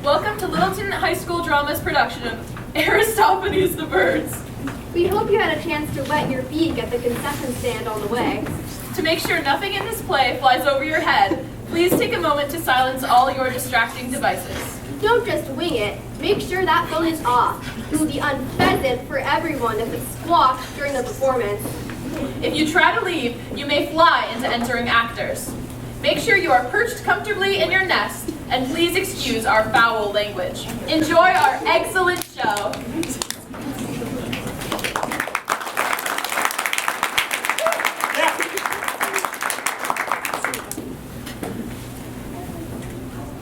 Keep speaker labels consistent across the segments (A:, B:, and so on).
A: Welcome to Littleton High School Drama's production of Aristophanes the Birds.
B: We hope you had a chance to wet your beak at the concession stand on the way.
A: To make sure nothing in this play flies over your head, please take a moment to silence all your distracting devices.
B: Don't just wing it. Make sure that phone is off. It will be unpleasant for everyone if it squawks during the performance.
A: If you try to leave, you may fly into entering actors. Make sure you are perched comfortably in your nest, and please excuse our foul language. Enjoy our excellent show.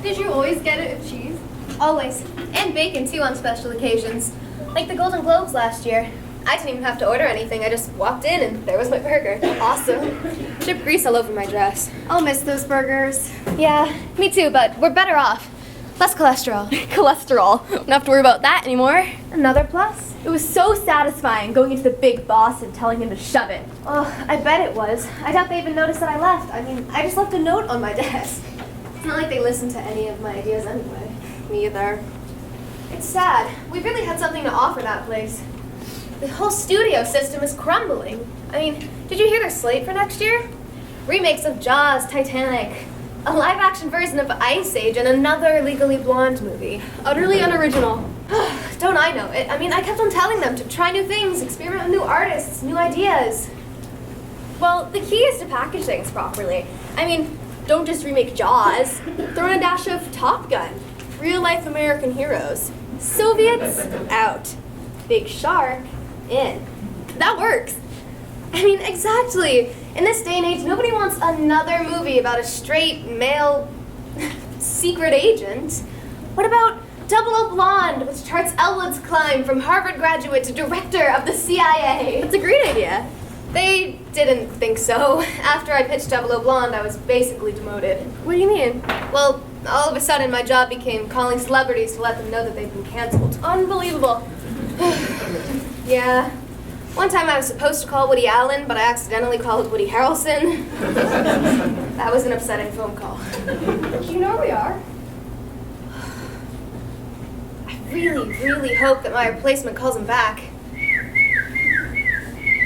B: Did you always get it with cheese?
C: Always. And bacon, too, on special occasions. Like the Golden Globes last year. I didn't even have to order anything. I just walked in and there was my burger. Awesome. Dripped grease all over my dress.
B: I'll miss those burgers.
C: Yeah, me too, but we're better off. Less cholesterol. Cholesterol. Don't have to worry about that anymore. Another plus.
D: It was so satisfying going into the big boss and telling him to shove it.
C: Oh, I bet it was. I doubt they even noticed that I left. I mean, I just left a note on my desk. It's not like they listened to any of my ideas anyway. Me either. It's sad. We really had something to offer that place. The whole studio system is crumbling. I mean, did you hear their slate for next year? Remakes of Jaws, Titanic, a live-action version of Ice Age, and another Legally Blonde movie.
B: Utterly unoriginal.
C: Don't I know it? I mean, I kept on telling them to try new things, experiment with new artists, new ideas. Well, the key is to package things properly. I mean, don't just remake Jaws. Throw in a dash of Top Gun. Real-life American heroes. Soviets, out. Big Shark, in. That works. I mean, exactly. In this day and age, nobody wants another movie about a straight, male, secret agent. What about Double O Blonde, which charts Elwood's climb from Harvard graduate to director of the CIA? That's a great idea. They didn't think so. After I pitched Double O Blonde, I was basically demoted.
B: What do you mean?
C: Well, all of a sudden, my job became calling celebrities to let them know that they've been canceled.
B: Unbelievable.
C: Yeah. One time I was supposed to call Woody Allen, but I accidentally called Woody Harrelson. That was an upsetting phone call.
B: Do you know where we are?
C: I really hope that my replacement calls him back.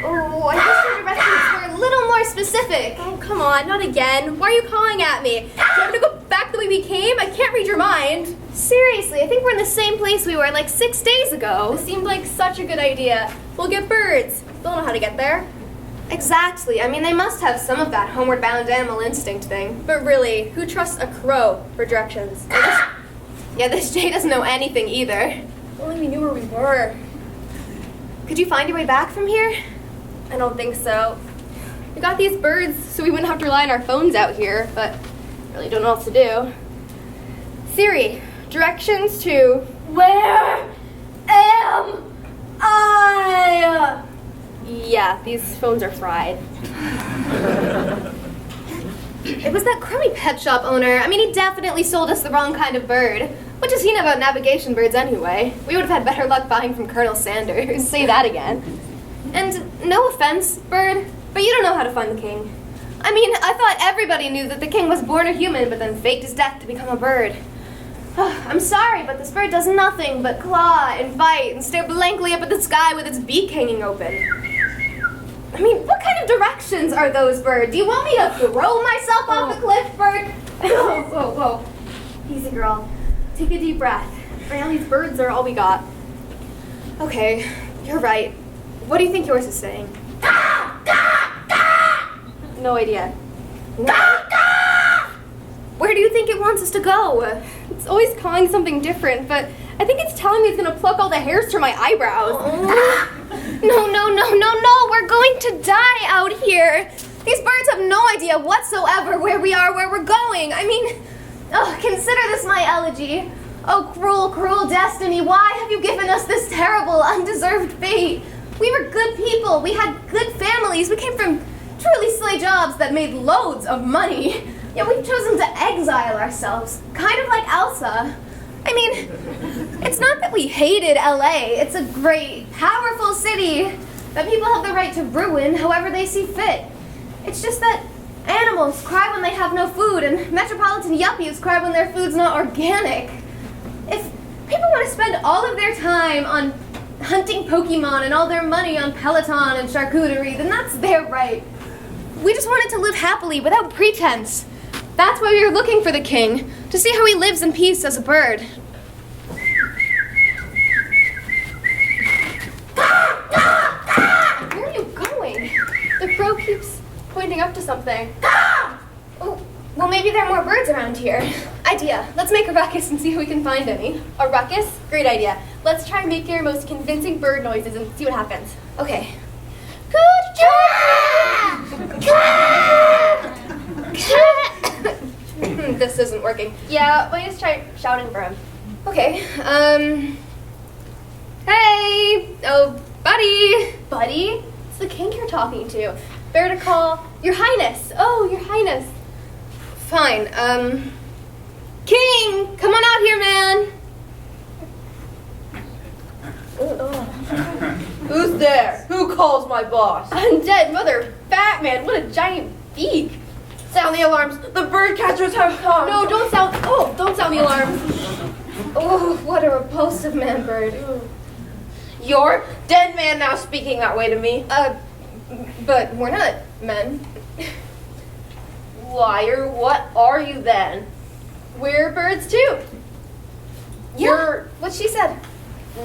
C: Oh, I wish your directions were a little more specific.
D: Oh, come on, not again. Why are you calling at me? Do you want me to go back the way we came? I can't read your mind.
C: Seriously, I think we're in the same place we were like 6 days ago.
D: It seemed like such a good idea. We'll get birds. They'll know how to get there.
C: Exactly. I mean, they must have some of that homeward bound animal instinct thing.
D: But really, who trusts a crow for directions?
C: Yeah, this Jay doesn't know anything either.
D: If only we knew where we were.
C: Could you find your way back from here?
D: I don't think so. We got these birds so we wouldn't have to rely on our phones out here, but really don't know what to do. Siri, directions to...
B: Where am I?
D: Yeah, these phones are fried.
C: It was that crummy pet shop owner. I mean, he definitely sold us the wrong kind of bird. What does he know about navigation birds anyway? We would have had better luck buying from Colonel Sanders.
D: Say that again.
C: And no offense, bird, but you don't know how to find the king. I mean, I thought everybody knew that the king was born a human, but then faked his death to become a bird. I'm sorry, but this bird does nothing but claw and bite and stare blankly up at the sky with its beak hanging open. I mean, what kind of directions are those, bird? Do you want me to throw myself off the cliff, bird?
D: Whoa. Easy, girl. Take a deep breath. Right now, these birds are all we got.
C: Okay, you're right. What do you think yours is saying?
D: No idea.
C: Where do you think it wants us to go?
D: It's always calling something different, but I think it's telling me it's gonna pluck all the hairs from my eyebrows.
C: No, we're going to die out here. These birds have no idea whatsoever where we are, where we're going. I mean, consider this my elegy. Oh, cruel, cruel destiny, why have you given us this terrible, undeserved fate? We were good people, we had good families, we came from truly slay jobs that made loads of money. Yet we've chosen to exile ourselves, kind of like Elsa. I mean, it's not that we hated LA. It's a great, powerful city that people have the right to ruin however they see fit. It's just that animals cry when they have no food, and metropolitan yuppies cry when their food's not organic. If people want to spend all of their time on hunting Pokemon and all their money on Peloton and charcuterie, then that's their right. We just wanted to live happily without pretense. That's why we were looking for the king, to see how he lives in peace as a bird. Where are you going?
D: The crow keeps pointing up to something.
C: Oh, well, maybe there are more birds around here. Idea. Let's make a ruckus and see if we can find any.
D: A ruckus? Great idea. Let's try making our most convincing bird noises and see what happens.
C: Okay. This isn't working.
D: Yeah, why don't you just try shouting for him?
C: Okay, hey! Oh, buddy!
D: Buddy? It's the king you're talking to. Better to call Your Highness. Oh, Your Highness.
C: Fine, King! Come on out here, man!
E: Who's there? Who calls my boss?
D: Undead mother, Batman, what a giant beak.
E: Sound the alarms. The bird catchers have come.
D: No, don't sound the alarm.
C: Oh, what a repulsive man bird.
E: You're dead man now speaking that way to me.
C: But we're not men.
E: Liar, what are you then?
D: We're birds too.
E: You're
C: What she said.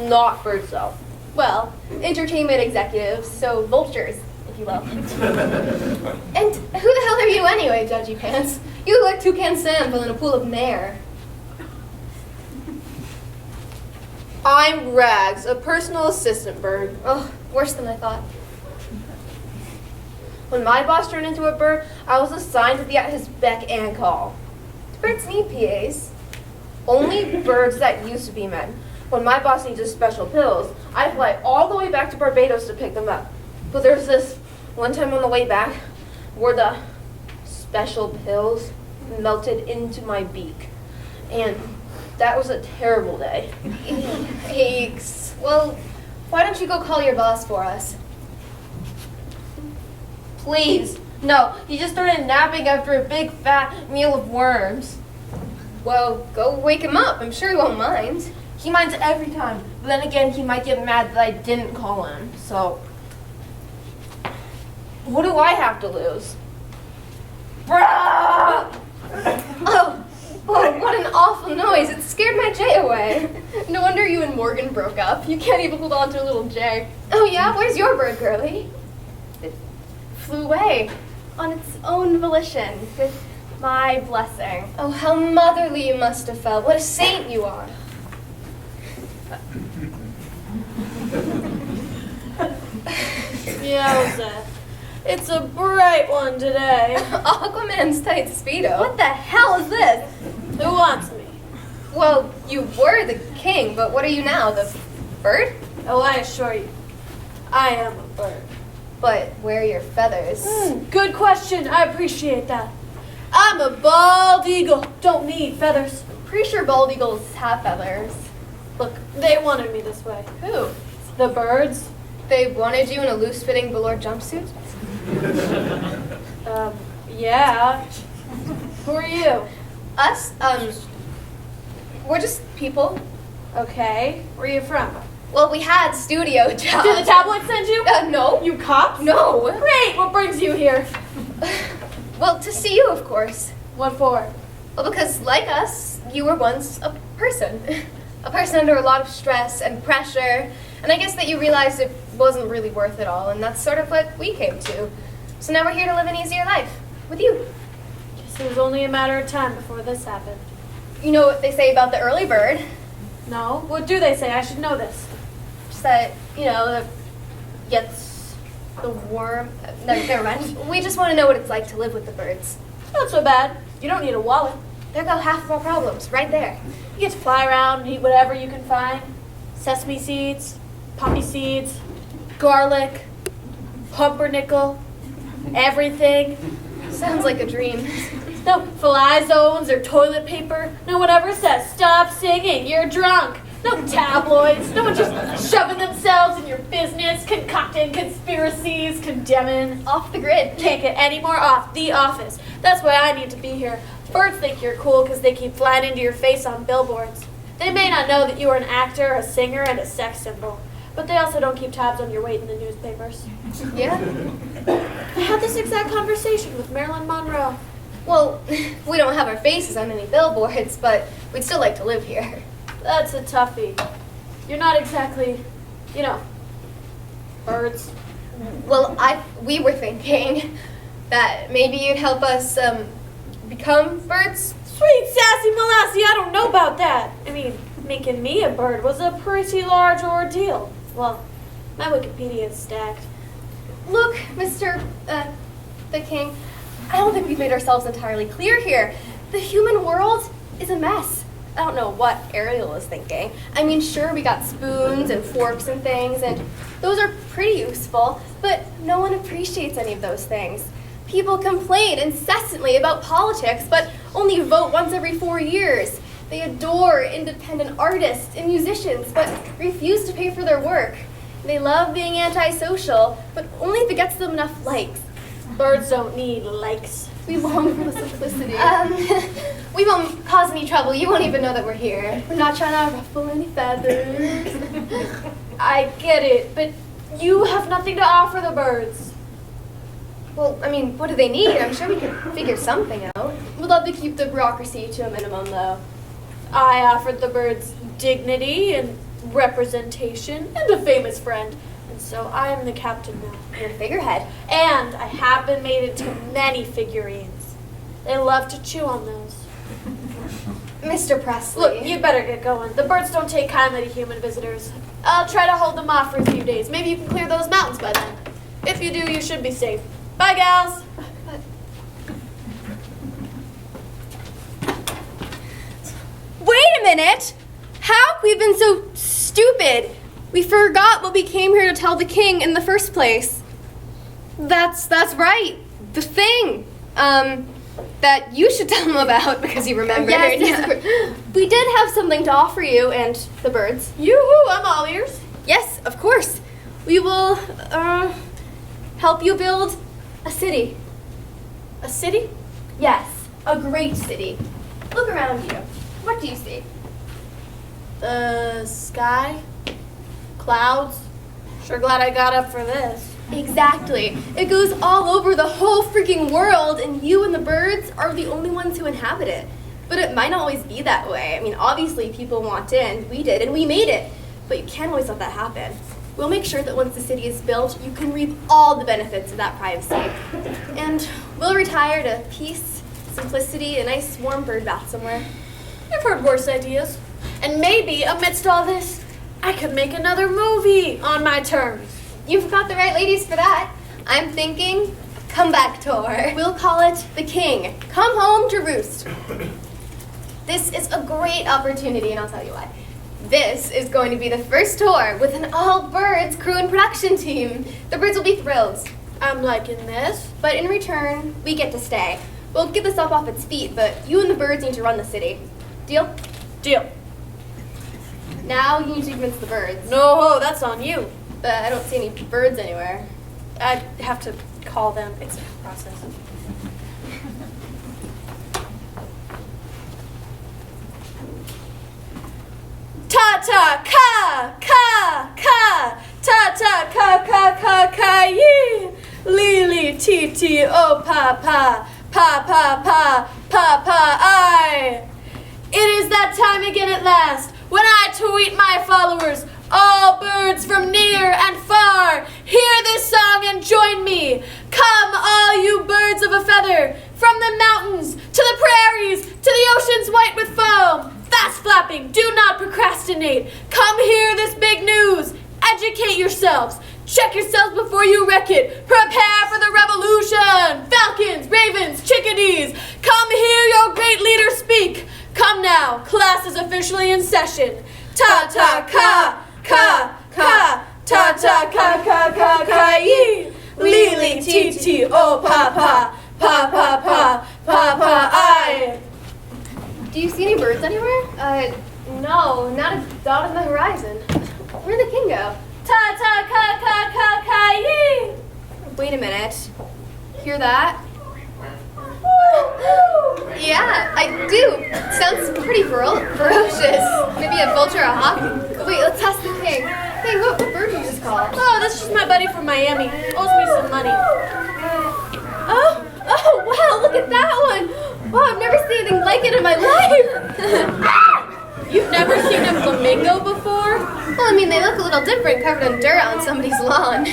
E: not bird self.
D: Well, entertainment executives, so vultures, if you will.
C: And who the hell are you anyway, Judgy Pants? You look like Toucan Sam filling a pool of Nair.
E: I'm Rags, a personal assistant bird.
C: Oh, worse than I thought.
E: When my boss turned into a bird, I was assigned to be at his beck and call.
C: Do birds need PAs?
E: Only birds that used to be men. When my boss needs his special pills, I fly all the way back to Barbados to pick them up. But there's this one time on the way back where the special pills melted into my beak. And that was a terrible day.
C: Aches. Well, why don't you go call your boss for us?
E: Please. No, he just started napping after a big fat meal of worms.
C: Well, go wake him up. I'm sure he won't mind.
E: He minds every time. But then again, he might get mad that I didn't call him. So, what do I have to lose? Bruh!
C: Oh, what an awful noise. It scared my J away.
D: No wonder you and Morgan broke up. You can't even hold on to a little J.
C: Oh, yeah? Where's your bird, girlie?
D: It flew away on its own volition with my blessing.
C: Oh, how motherly you must have felt. What a saint you are.
F: Yowza. It's a bright one today.
C: Aquaman's tight Speedo.
D: What the hell is this?
F: Who wants me?
C: Well, you were the king, but what are you now? The bird?
F: Oh, I assure you, I am a bird.
C: But where are your feathers?
F: Good question. I appreciate that. I'm a bald eagle. Don't need feathers.
D: Pretty sure bald eagles have feathers.
F: Look, they wanted me this way.
D: Who?
F: The birds.
C: They wanted you in a loose-fitting velour jumpsuit?
F: Yeah. Who are you?
C: Us? We're just people.
F: Okay. Where are you from?
C: Well, we had studio jobs.
F: Did the tabloid send you?
C: No.
F: You cops?
C: No.
F: Great. What brings you here?
C: Well, to see you, of course.
F: What for?
C: Well, because, like us, you were once a person. A person under a lot of stress and pressure. And I guess that you realized it wasn't really worth it all, and that's sort of what we came to. So now we're here to live an easier life. With you.
F: Guess it was only a matter of time before this happened.
D: You know what they say about the early bird?
F: No? What do they say? I should know this.
D: Just that, that gets the worm. No, never mind.
C: We just want to know what it's like to live with the birds.
F: Not so bad. You don't need a wallet.
C: There go half of our problems, right there.
F: You get to fly around and eat whatever you can find. Sesame seeds, poppy seeds, garlic, pumpernickel, everything.
C: Sounds like a dream.
F: No fly zones or toilet paper. No one ever says, stop singing, you're drunk. No tabloids. No one just shoving themselves in your business, concocting conspiracies, condemning.
D: Off the grid.
F: Can't get any more off the office. That's why I need to be here. Birds think you're cool because they keep flying into your face on billboards. They may not know that you are an actor, a singer, and a sex symbol, but they also don't keep tabs on your weight in the newspapers.
C: Yeah?
F: I had this exact conversation with Marilyn Monroe.
C: Well, we don't have our faces on any billboards, but we'd still like to live here.
F: That's a toughie. You're not exactly, birds.
C: Well, we were thinking that maybe you'd help us become birds.
F: Sweet sassy molassie, I don't know about that. I mean, making me a bird was a pretty large ordeal. Well, my Wikipedia is stacked.
C: Look, Mr. The King, I don't think we've made ourselves entirely clear here. The human world is a mess. I don't know what Ariel is thinking. I mean, sure, we got spoons and forks and things, and those are pretty useful, but no one appreciates any of those things. People complain incessantly about politics, but only vote once every 4 years. They adore independent artists and musicians, but refuse to pay for their work. They love being antisocial, but only if it gets them enough likes.
F: Birds don't need likes.
C: We long for the simplicity. We won't cause any trouble. You won't even know that we're here. We're not trying to ruffle any feathers.
F: I get it, but you have nothing to offer the birds.
C: Well, I mean, what do they need? I'm sure we could figure something out. We'd love to keep the bureaucracy to a minimum, though.
F: I offered the birds dignity and representation and a famous friend, and so I am the captain now.
C: You're a figurehead.
F: And I have been made into many figurines. They love to chew on those.
C: Mr. Presley.
F: Look, you better get going. The birds don't take kindly to human visitors. I'll try to hold them off for a few days. Maybe you can clear those mountains by then. If you do, you should be safe. Bye, gals.
C: Wait a minute! How have we been so stupid? We forgot what we came here to tell the king in the first place. That's right. The thing. That you should tell him about because you remembered.
B: Yes.
C: We did have something to offer you and the birds.
F: Yoo-hoo, I'm all ears.
C: Yes, of course. We will, help you build a city.
F: A city?
C: Yes, a great city. Look around you. What do you see?
F: The sky? Clouds? Sure glad I got up for this.
C: Exactly. It goes all over the whole freaking world, and you and the birds are the only ones who inhabit it. But it might not always be that way. I mean, obviously people want in. We did, and we made it. But you can't always let that happen. We'll make sure that once the city is built, you can reap all the benefits of that privacy. And we'll retire to peace, simplicity, a nice warm bird bath somewhere.
F: I've heard worse ideas. And maybe, amidst all this, I could make another movie on my terms.
C: You've got the right ladies for that. I'm thinking comeback tour. We'll call it The King. Come home to roost. This is a great opportunity, and I'll tell you why. This is going to be the first tour with an all-birds crew and production team. The birds will be thrilled.
F: I'm liking this.
C: But in return, we get to stay. We'll get this up off its feet, but you and the birds need to run the city. Deal?
F: Deal.
C: Now you need to convince the birds.
F: No, that's on you.
C: But I don't see any birds anywhere.
F: I'd have to call them. It's a process. Ta-ta-ka-ka-ka, ta-ta-ka-ka-ka-ka-yee, li-li-ti-ti-o-pa-pa, pa-pa-pa-pa-pa-I. It is that time again at last, when I tweet my followers, all birds from near and far, hear this song and join me. Come, all you birds of a feather, from the mountains to the prairies to the oceans white with foam. Fast flapping, do not procrastinate. Come hear this big news. Educate yourselves. Check yourselves before you wreck it. Prepare for the revolution. Falcons, ravens, chickadees, come hear your great leader speak. Come now, class is officially in session. Ta-ta-ka-ka-ka, ta-ta-ka-ka-ka-ka-yee, li-li-ti-ti-o-pa-pa, pa-pa-pa-pa-pa-I.
C: Do you see any birds anywhere? No, not a dot on the horizon. Where'd the king go?
F: Ta-ta-ka-ka-ka-ka-yee.
C: Wait a minute. Hear that? Yeah, I do. Sounds pretty ferocious. Maybe a vulture a hawk? Wait, let's ask the king. King, what bird did you just call?
F: Oh, that's just my buddy from Miami. Owes me some money.
C: Oh, wow, look at that one. Wow, I've never seen anything like it in my life.
F: You've never seen a flamingo before?
C: Well, I mean, they look a little different covered in dirt on somebody's lawn.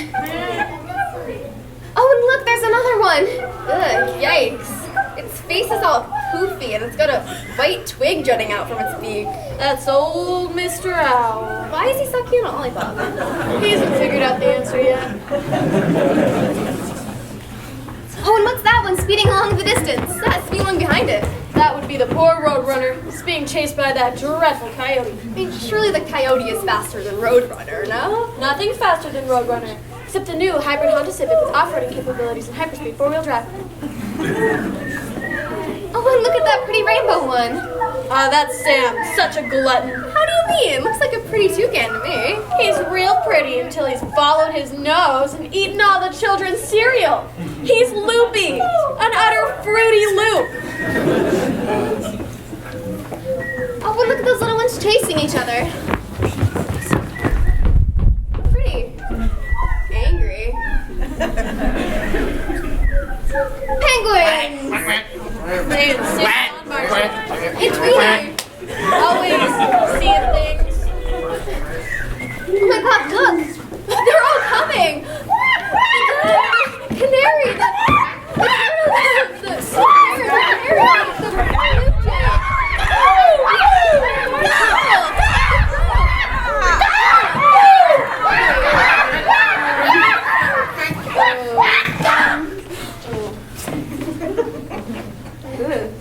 C: Oh, and look, there's another one. Ugh, yikes. Its face is all poofy, and it's got a white twig jutting out from its beak.
F: That's old Mr. Owl.
C: Why is he so cute on a lollipop?
F: He hasn't figured out the answer yet.
C: Oh, and what's that one speeding along in the distance? That's anyone behind it.
F: That would be the poor Roadrunner. He's being chased by that dreadful coyote.
C: I mean, surely the coyote is faster than Roadrunner, no?
F: Nothing faster than Roadrunner, except a new hybrid Honda Civic with off-roading capabilities and hyperspeed four-wheel drive.
C: Oh, and look at that pretty rainbow one.
F: That's Sam, such a glutton.
C: How do you mean? Looks like a pretty toucan to me.
F: He's real pretty until he's followed his nose and eaten all the children's cereal. He's loopy, an utter fruity loop.
C: Oh, and look at those little ones chasing each other. Pretty. Angry. Penguins!
F: They insist on marching.
C: Intruders!
F: Always seeing things.
C: Oh my god, look! They're all coming! The canary! The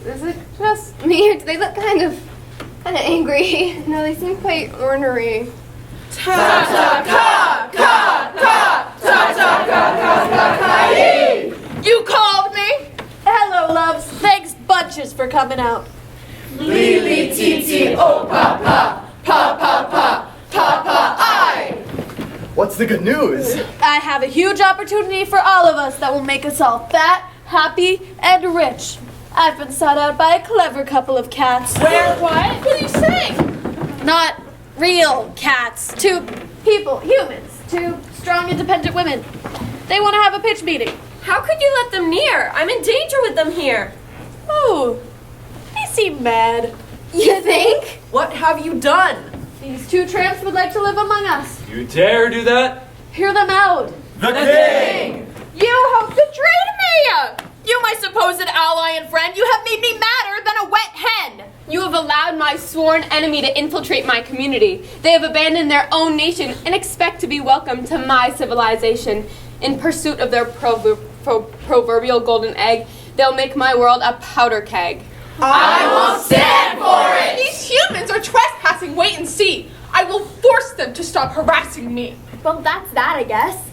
C: Is it just me, or do they look kind of angry? No, they seem quite ornery.
F: You called me? Hello, loves. Thanks bunches for coming out.
G: What's the good news?
F: I have a huge opportunity for all of us that will make us all fat, happy, and rich. I've been sought out by a clever couple of cats.
A: Where, what? What are you saying?
F: Not real cats. Two people, humans. Two strong, independent women. They want to have a pitch meeting.
E: How could you let them near? I'm in danger with them here.
F: Oh, they seem mad.
C: You think?
E: What have you done?
F: These two tramps would like to live among us.
H: You dare do that?
F: Hear them out.
H: The king!
A: You have betrayed me! You, my supposed ally and friend, you have made me madder than a wet hen!
I: You have allowed my sworn enemy to infiltrate my community. They have abandoned their own nation and expect to be welcomed to my civilization. In pursuit of their proverbial golden egg, they'll make my world a powder keg.
A: I won't stand for it!
J: These humans are trespassing, wait and see. I will force them to stop harassing me.
C: Well, that's that, I guess.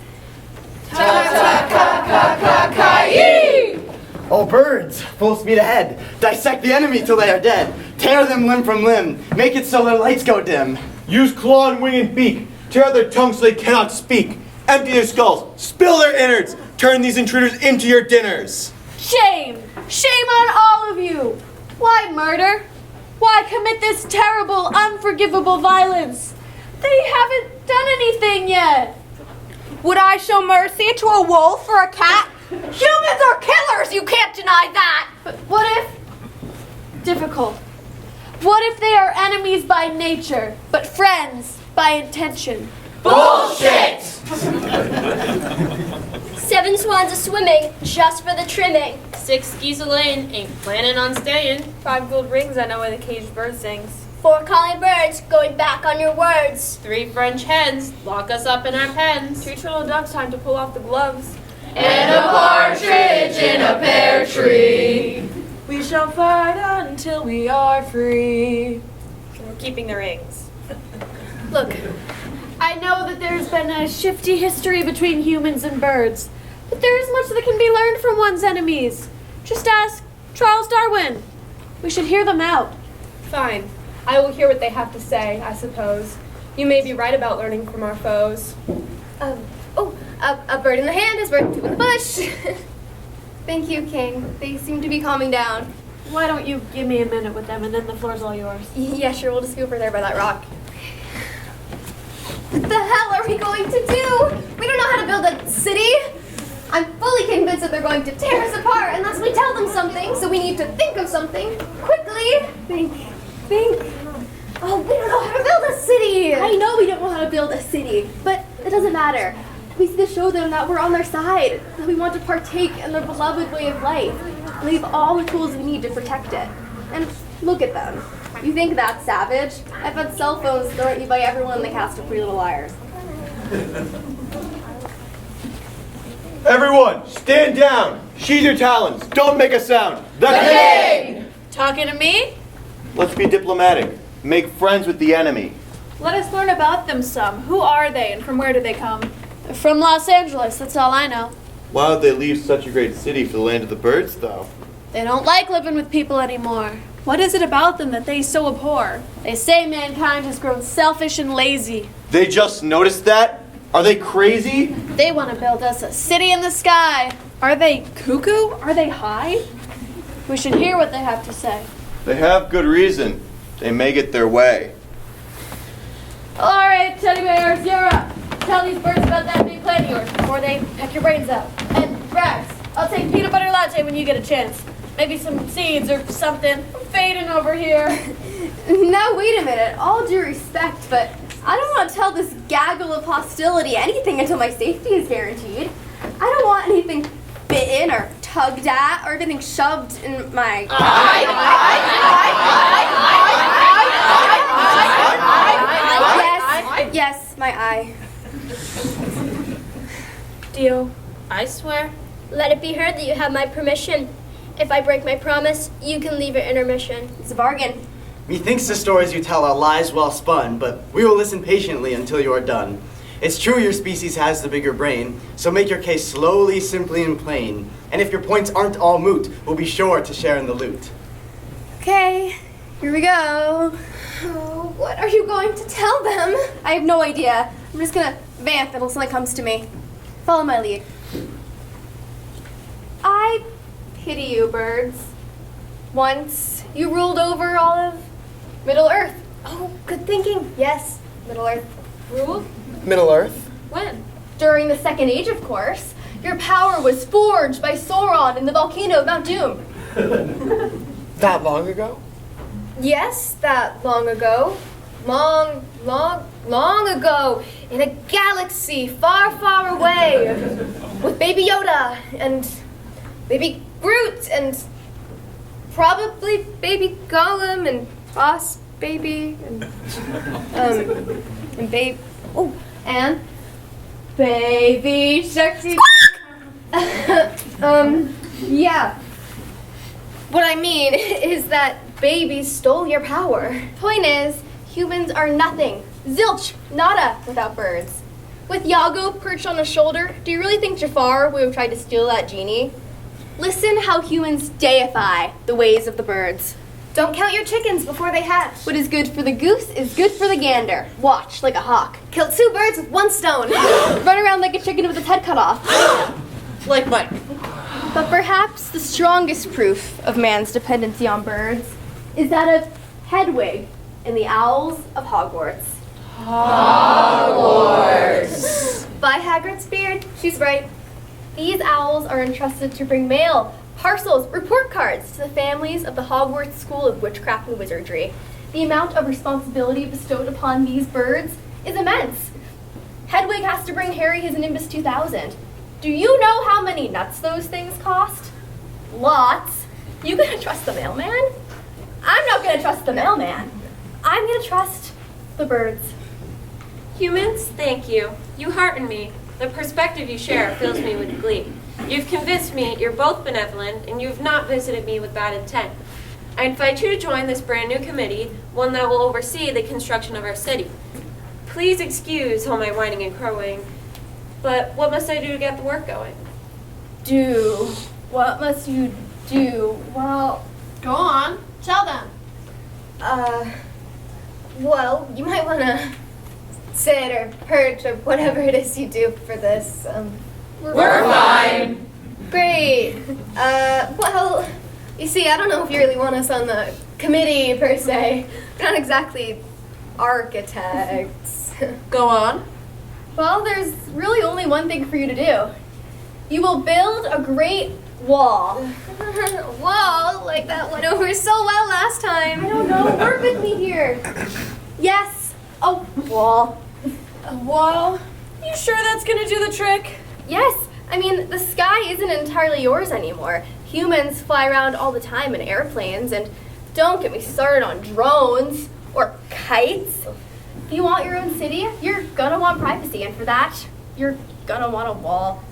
G: Oh, birds, full speed ahead. Dissect the enemy till they are dead. Tear them limb from limb. Make it so their lights go dim.
H: Use claw and wing and beak. Tear out their tongues so they cannot speak. Empty their skulls. Spill their innards. Turn these intruders into your dinners.
F: Shame! Shame on all of you! Why murder? Why commit this terrible, unforgivable violence? They haven't done anything yet.
J: Would I show mercy to a wolf or a cat? Humans are killers, you can't deny that.
F: But what if... difficult. What if they are enemies by nature, but friends by intention?
A: Bullshit!
B: 7 swans a-swimming just for the trimming.
I: 6 geese a laying, ain't planning on staying.
E: 5 gold rings, I know where the caged bird sings.
B: 4 calling birds going back on your words.
I: 3 French hens, lock us up in our pens.
E: 2 turtle doves, time to pull off the gloves.
A: And a partridge in a pear tree.
E: We shall fight until we are free. We're keeping the rings.
F: Look, I know that there's been a shifty history between humans and birds, but there is much that can be learned from one's enemies. Just ask Charles Darwin. We should hear them out.
E: Fine. I will hear what they have to say, I suppose. You may be right about learning from our foes.
C: A bird in the hand is worth 2 in the bush. Thank you, King. They seem to be calming down.
F: why don't you give me a minute with them and then the floor's all yours?
C: Yeah, sure, we'll just go over there by that rock. What the hell are we going to do? We don't know how to build a city. I'm fully convinced that they're going to tear us apart unless we tell them something, so we need to think of something quickly. Think. Oh, we don't know how to build a city.
D: I know we don't know how to build a city, but it doesn't matter. We need to show them that we're on their side, that we want to partake in their beloved way of life. And we have all the tools we need to protect it. And look at them. You think that's savage? I've had cell phones thrown at me by everyone in the cast of Pretty Little Liars.
H: Everyone, stand down. Sheathe your talons. Don't make a sound. The king!
F: Talking to me?
H: Let's be diplomatic. Make friends with the enemy.
F: Let us learn about them some. Who are they and from where do they come? They're from Los Angeles, that's all I know.
H: Why would they leave such a great city for the land of the birds, though?
F: They don't like living with people anymore. What is it about them that they so abhor? They say mankind has grown selfish and lazy.
H: They just noticed that? Are they crazy?
F: They want to build us a city in the sky. Are they cuckoo? Are they high? We should hear what they have to say.
H: They have good reason. They may get their way.
F: All right, teddy bears, you're up. Tell these birds about that big plan of yours before they peck your brains out. And Rex, I'll take peanut butter latte when you get a chance. Maybe some seeds or something. I'm fading over here.
D: Now wait a minute, all due respect, but I don't want to tell this gaggle of hostility anything until my safety is guaranteed. I don't want anything bitten or tugged at or anything shoved in my... Yes, my eye.
F: Deal. I swear.
B: Let it be heard that you have my permission. If I break my promise, you can leave at intermission.
D: It's a bargain.
G: Methinks the stories you tell are lies well spun, but we will listen patiently until you are done. It's true your species has the bigger brain, so make your case slowly, simply, and plain. And if your points aren't all moot, we'll be sure to share in the loot.
D: Okay, here we go. Oh, what are you going to tell them? I have no idea. I'm just gonna vamp until something comes to me. Follow my lead. I pity you, birds. Once you ruled over all of Middle Earth. Oh, good thinking. Yes, Middle Earth.
F: Ruled?
G: Middle Earth?
F: When?
D: During the Second Age, of course. Your power was forged by Sauron in the volcano of Mount Doom.
G: That long ago?
D: Yes, that long ago. Long ago. In a galaxy far, far away. With Baby Yoda and Baby Groot and probably Baby Gollum and Boss Baby and Baby... Oh, and Baby Sexy... yeah. What I mean is that babies stole your power. Point is, humans are nothing. Zilch, nada without birds. With Yago perched on his shoulder, do you really think Jafar would have tried to steal that genie? Listen how humans deify the ways of the birds. Don't count your chickens before they hatch. What is good for the goose is good for the gander. Watch like a hawk. Kill 2 birds with 1 stone. Run around like a chicken with its head cut off.
J: Like Mike.
D: But perhaps the strongest proof of man's dependency on birds is that of Hedwig in the Owls of Hogwarts. Hogwarts! By Hagrid's beard, she's right. These owls are entrusted to bring mail, parcels, report cards to the families of the Hogwarts School of Witchcraft and Wizardry. The amount of responsibility bestowed upon these birds is immense. Hedwig has to bring Harry his Nimbus 2000. Do you know how many nuts those things cost? Lots. You gonna trust the mailman? I'm not gonna trust the mailman. I'm gonna trust the birds.
K: Humans, thank you. You hearten me. The perspective you share fills me with glee. You've convinced me you're both benevolent and you've not visited me with bad intent. I invite you to join this brand new committee, one that will oversee the construction of our city. Please excuse all my whining and crowing, but what must I do to get the work going?
D: Do. What must you do? Well,
F: Go on. Tell them.
D: well, you might want to sit or perch or whatever it is you do for this.
J: We're fine.
D: Great. Well,
C: You see, I don't know if you really want us on the committee, per se. We're not exactly architects.
F: Go on.
C: Well, there's really only one thing for you to do. You will build a great wall. Wall? Like that went over so well last time. I don't know. Work with me here. Yes, a wall.
F: A wall? You sure that's gonna do the trick?
C: Yes. I mean, the sky isn't entirely yours anymore. Humans fly around all the time in airplanes, and don't get me started on drones or kites. If you want your own city, you're gonna want privacy, and for that, you're gonna want a wall.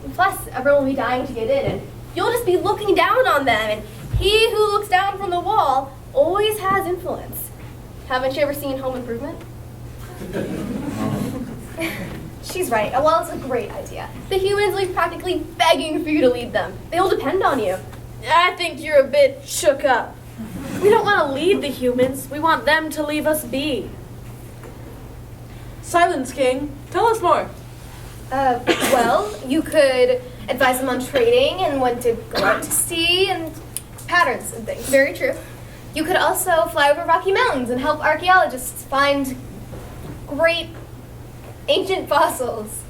C: And plus, everyone will be dying to get in, and you'll just be looking down on them, and he who looks down from the wall always has influence. Haven't you ever seen Home Improvement? She's right. A wall is a great idea. The humans will be practically begging for you to lead them. They'll depend on you.
F: I think you're a bit shook up. We don't want to lead the humans. We want them to leave us be. Silence King, tell us more.
C: Well, you could advise them on trading and when to go out to sea and patterns and things. Very true. You could also fly over Rocky Mountains and help archaeologists find great ancient fossils.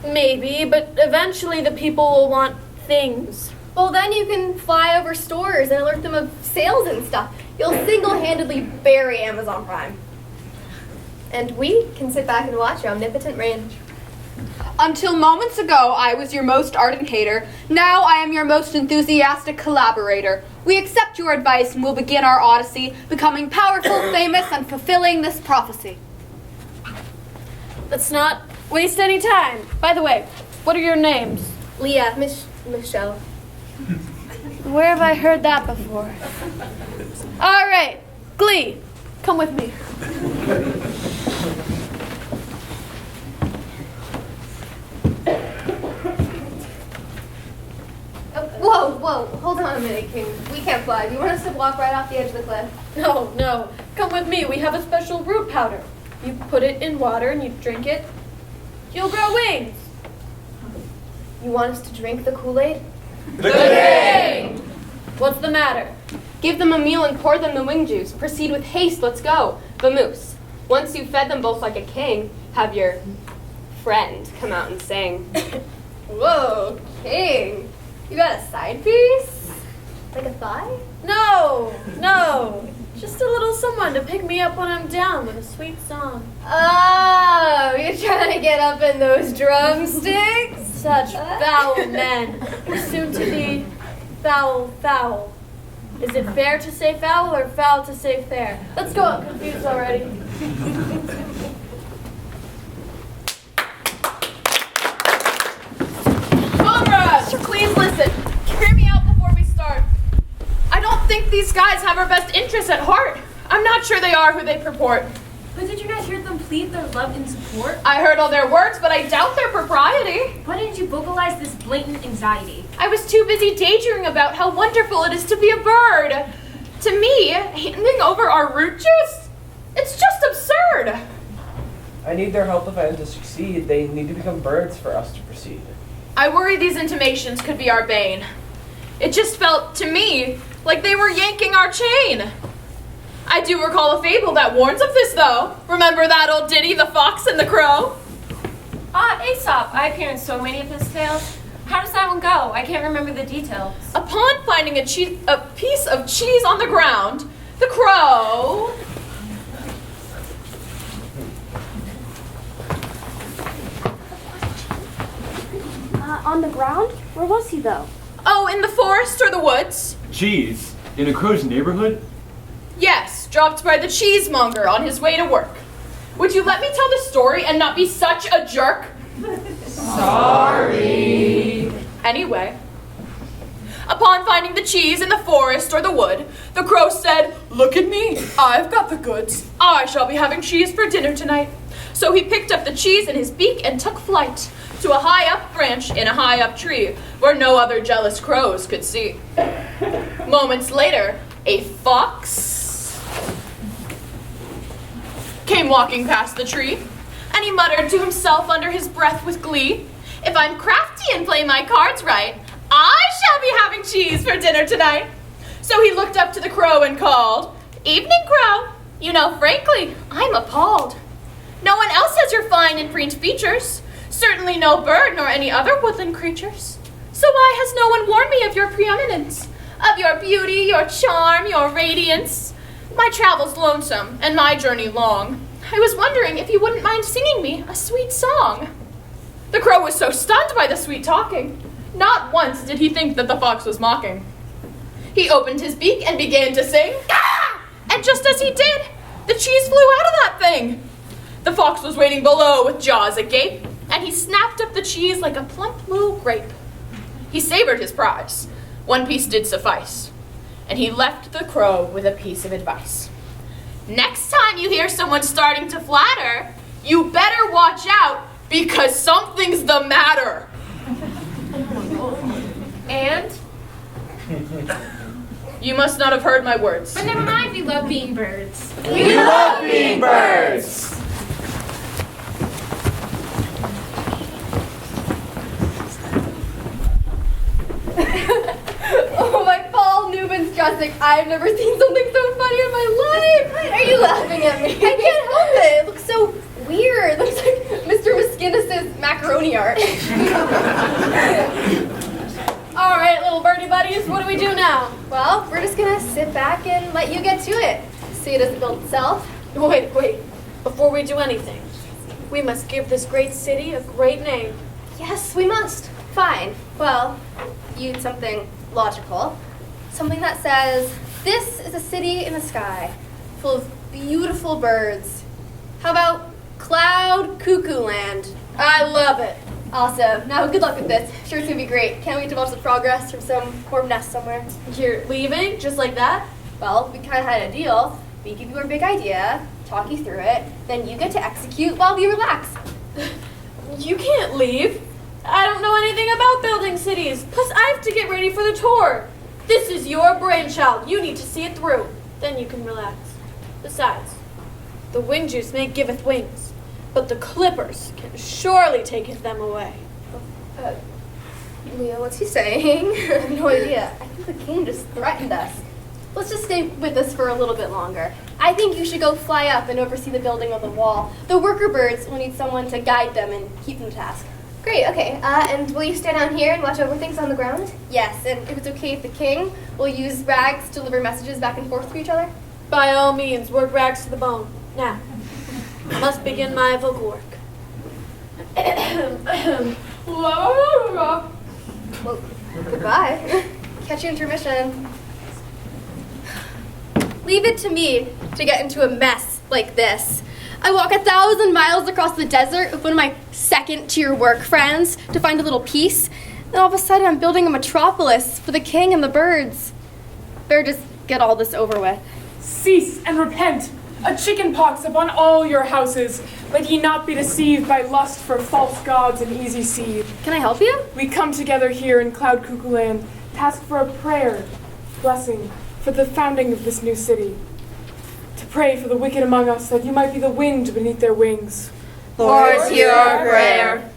F: Maybe, but eventually the people will want things.
C: Well, then you can fly over stores and alert them of sales and stuff. You'll single-handedly bury Amazon Prime. And we can sit back and watch your omnipotent reign.
J: Until moments ago, I was your most ardent hater. Now I am your most enthusiastic collaborator. We accept your advice and will begin our odyssey, becoming powerful, famous, and fulfilling this prophecy.
F: Let's not waste any time. By the way, what are your names?
C: Leah, Michelle.
F: Where have I heard that before? All right, Glee, come with me.
C: Whoa, hold on a minute, King. We can't fly. Do you want us to walk right off the edge of the cliff?
F: No, come with me. We have a special root powder. You put it in water and you drink it. You'll grow wings.
C: You want us to drink the Kool-Aid?
F: The king! What's the matter?
I: Give them a meal and pour them the wing juice. Proceed with haste, let's go. Vamoose. Once you've fed them both like a king, have your friend come out and sing.
C: Whoa, King. You got a side piece? Like a thigh?
F: No. Just a little someone to pick me up when I'm down with a sweet song.
C: Oh, you're trying to get up in those drumsticks?
F: Such foul men. Soon to be foul. Is it fair to say foul or foul to say fair? Let's go, I'm confused already.
A: Comrades, please listen. Hear me out before we start. I don't think these guys have our best interests at heart. I'm not sure they are who they purport.
L: But did you not hear them plead their love and support?
A: I heard all their words, but I doubt their propriety.
L: Why didn't you vocalize this blatant anxiety?
A: I was too busy daydreaming about how wonderful it is to be a bird. To me, handing over our root juice? It's just absurd.
M: I need their help if I am to succeed. They need to become birds for us to proceed.
A: I worry these intimations could be our bane. It just felt, to me, like they were yanking our chain. I do recall a fable that warns of this, though. Remember that old ditty, The Fox and the Crow?
K: Aesop. I appear in so many of his tales. How does that one go? I can't remember the details.
A: Upon finding a piece of cheese on the ground, the crow...
D: On the ground? Where was he, though?
A: Oh, in the forest or the woods?
H: Cheese? In a crow's neighborhood?
A: Yes, dropped by the cheesemonger on his way to work. Would you let me tell the story and not be such a jerk?
M: Sorry.
A: Anyway, upon finding the cheese in the forest or the wood, the crow said, "Look at me, I've got the goods. I shall be having cheese for dinner tonight." So he picked up the cheese in his beak and took flight to a high-up branch in a high-up tree where no other jealous crows could see. Moments later, a fox came walking past the tree, and he muttered to himself under his breath with glee, "If I'm crafty and play my cards right, I shall be having cheese for dinner tonight." So he looked up to the crow and called, "Evening, crow. You know, frankly, I'm appalled. No one else has your fine and preened features. Certainly no bird nor any other woodland creatures. So why has no one warned me of your preeminence, of your beauty, your charm, your radiance? My travel's lonesome and my journey long. I was wondering if you wouldn't mind singing me a sweet song." The crow was so stunned by the sweet talking, not once did he think that the fox was mocking. He opened his beak and began to sing, "Gah!" And just as he did, the cheese flew out of that thing. The fox was waiting below with jaws agape, and he snapped up the cheese like a plump little grape. He savored his prize. One piece did suffice, and he left the crow with a piece of advice. Next time you hear someone starting to flatter, you better watch out, because something's the matter.
L: And?
A: You must not have heard my words.
L: But never mind, we love being birds.
H: We love being birds!
C: Oh my Paul Newman's dressing. I've never seen something so funny in my life. Why are you laughing at me? I can't help it. It looks so weird. It looks like Mr. Miskinnis's macaroni art.
F: All right, little birdie buddies, what do we do now?
C: Well, we're just gonna sit back and let you get to it. See it as it built itself.
F: Wait. Before we do anything, we must give this great city a great name.
C: Yes, we must. Fine. Well, you'd something logical. Something that says, this is a city in the sky, full of beautiful birds. How about Cloud Cuckoo Land?
F: I love it.
C: Awesome. Now, good luck with this. Sure, it's gonna be great. Can't wait to watch the progress from some warm nest somewhere.
F: You're leaving, just like that?
C: Well, we kind of had a deal. We give you our big idea, talk you through it, then you get to execute while we relax.
F: You can't leave. I don't know anything about building cities. Plus, I have to get ready for the tour. This is your brainchild. You need to see it through. Then you can relax. Besides, the wind juice may giveth wings, but the clippers can surely taketh them away.
C: Leo, what's he saying? I have no idea. I think the king just threatened us. Let's just stay with us for a little bit longer. I think you should go fly up and oversee the building of the wall. The worker birds will need someone to guide them and keep them to task. Great, okay. And will you stay down here and watch over things on the ground? Yes, and if it's okay with the king, we'll use rags to deliver messages back and forth to each other?
F: By all means, work rags to the bone. Now, I must begin my vocal work.
C: Well, goodbye. Catch you intermission. Leave it to me to get into a mess like this. I walk 1,000 miles across the desert with one of my second-tier work friends to find a little peace. Then all of a sudden I'm building a metropolis for the king and the birds. Better just get all this over with.
N: Cease and repent. A chicken pox upon all your houses. Let ye not be deceived by lust for false gods and easy seed.
C: Can I help you?
N: We come together here in Cloud Cuckoo Land to ask for a prayer, blessing, for the founding of this new city. To pray for the wicked among us, that you might be the wind beneath their wings.
E: Lord, hear our prayer.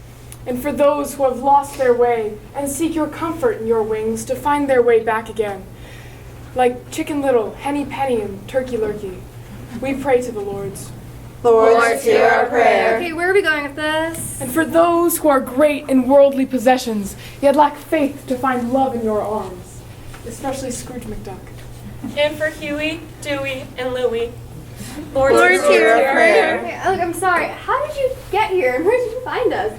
N: And for those who have lost their way and seek your comfort in your wings to find their way back again. Like Chicken Little, Henny Penny, and Turkey Lurkey, we pray to the Lords.
E: Lord, hear our prayer.
C: Okay, where are we going with this?
N: And for those who are great in worldly possessions, yet lack faith to find love in your arms, especially Scrooge McDuck.
K: And for Huey, Dewey, and Louie.
E: Lord, hear our prayer.
C: Okay, look, I'm sorry. How did you get here? Where did you find us?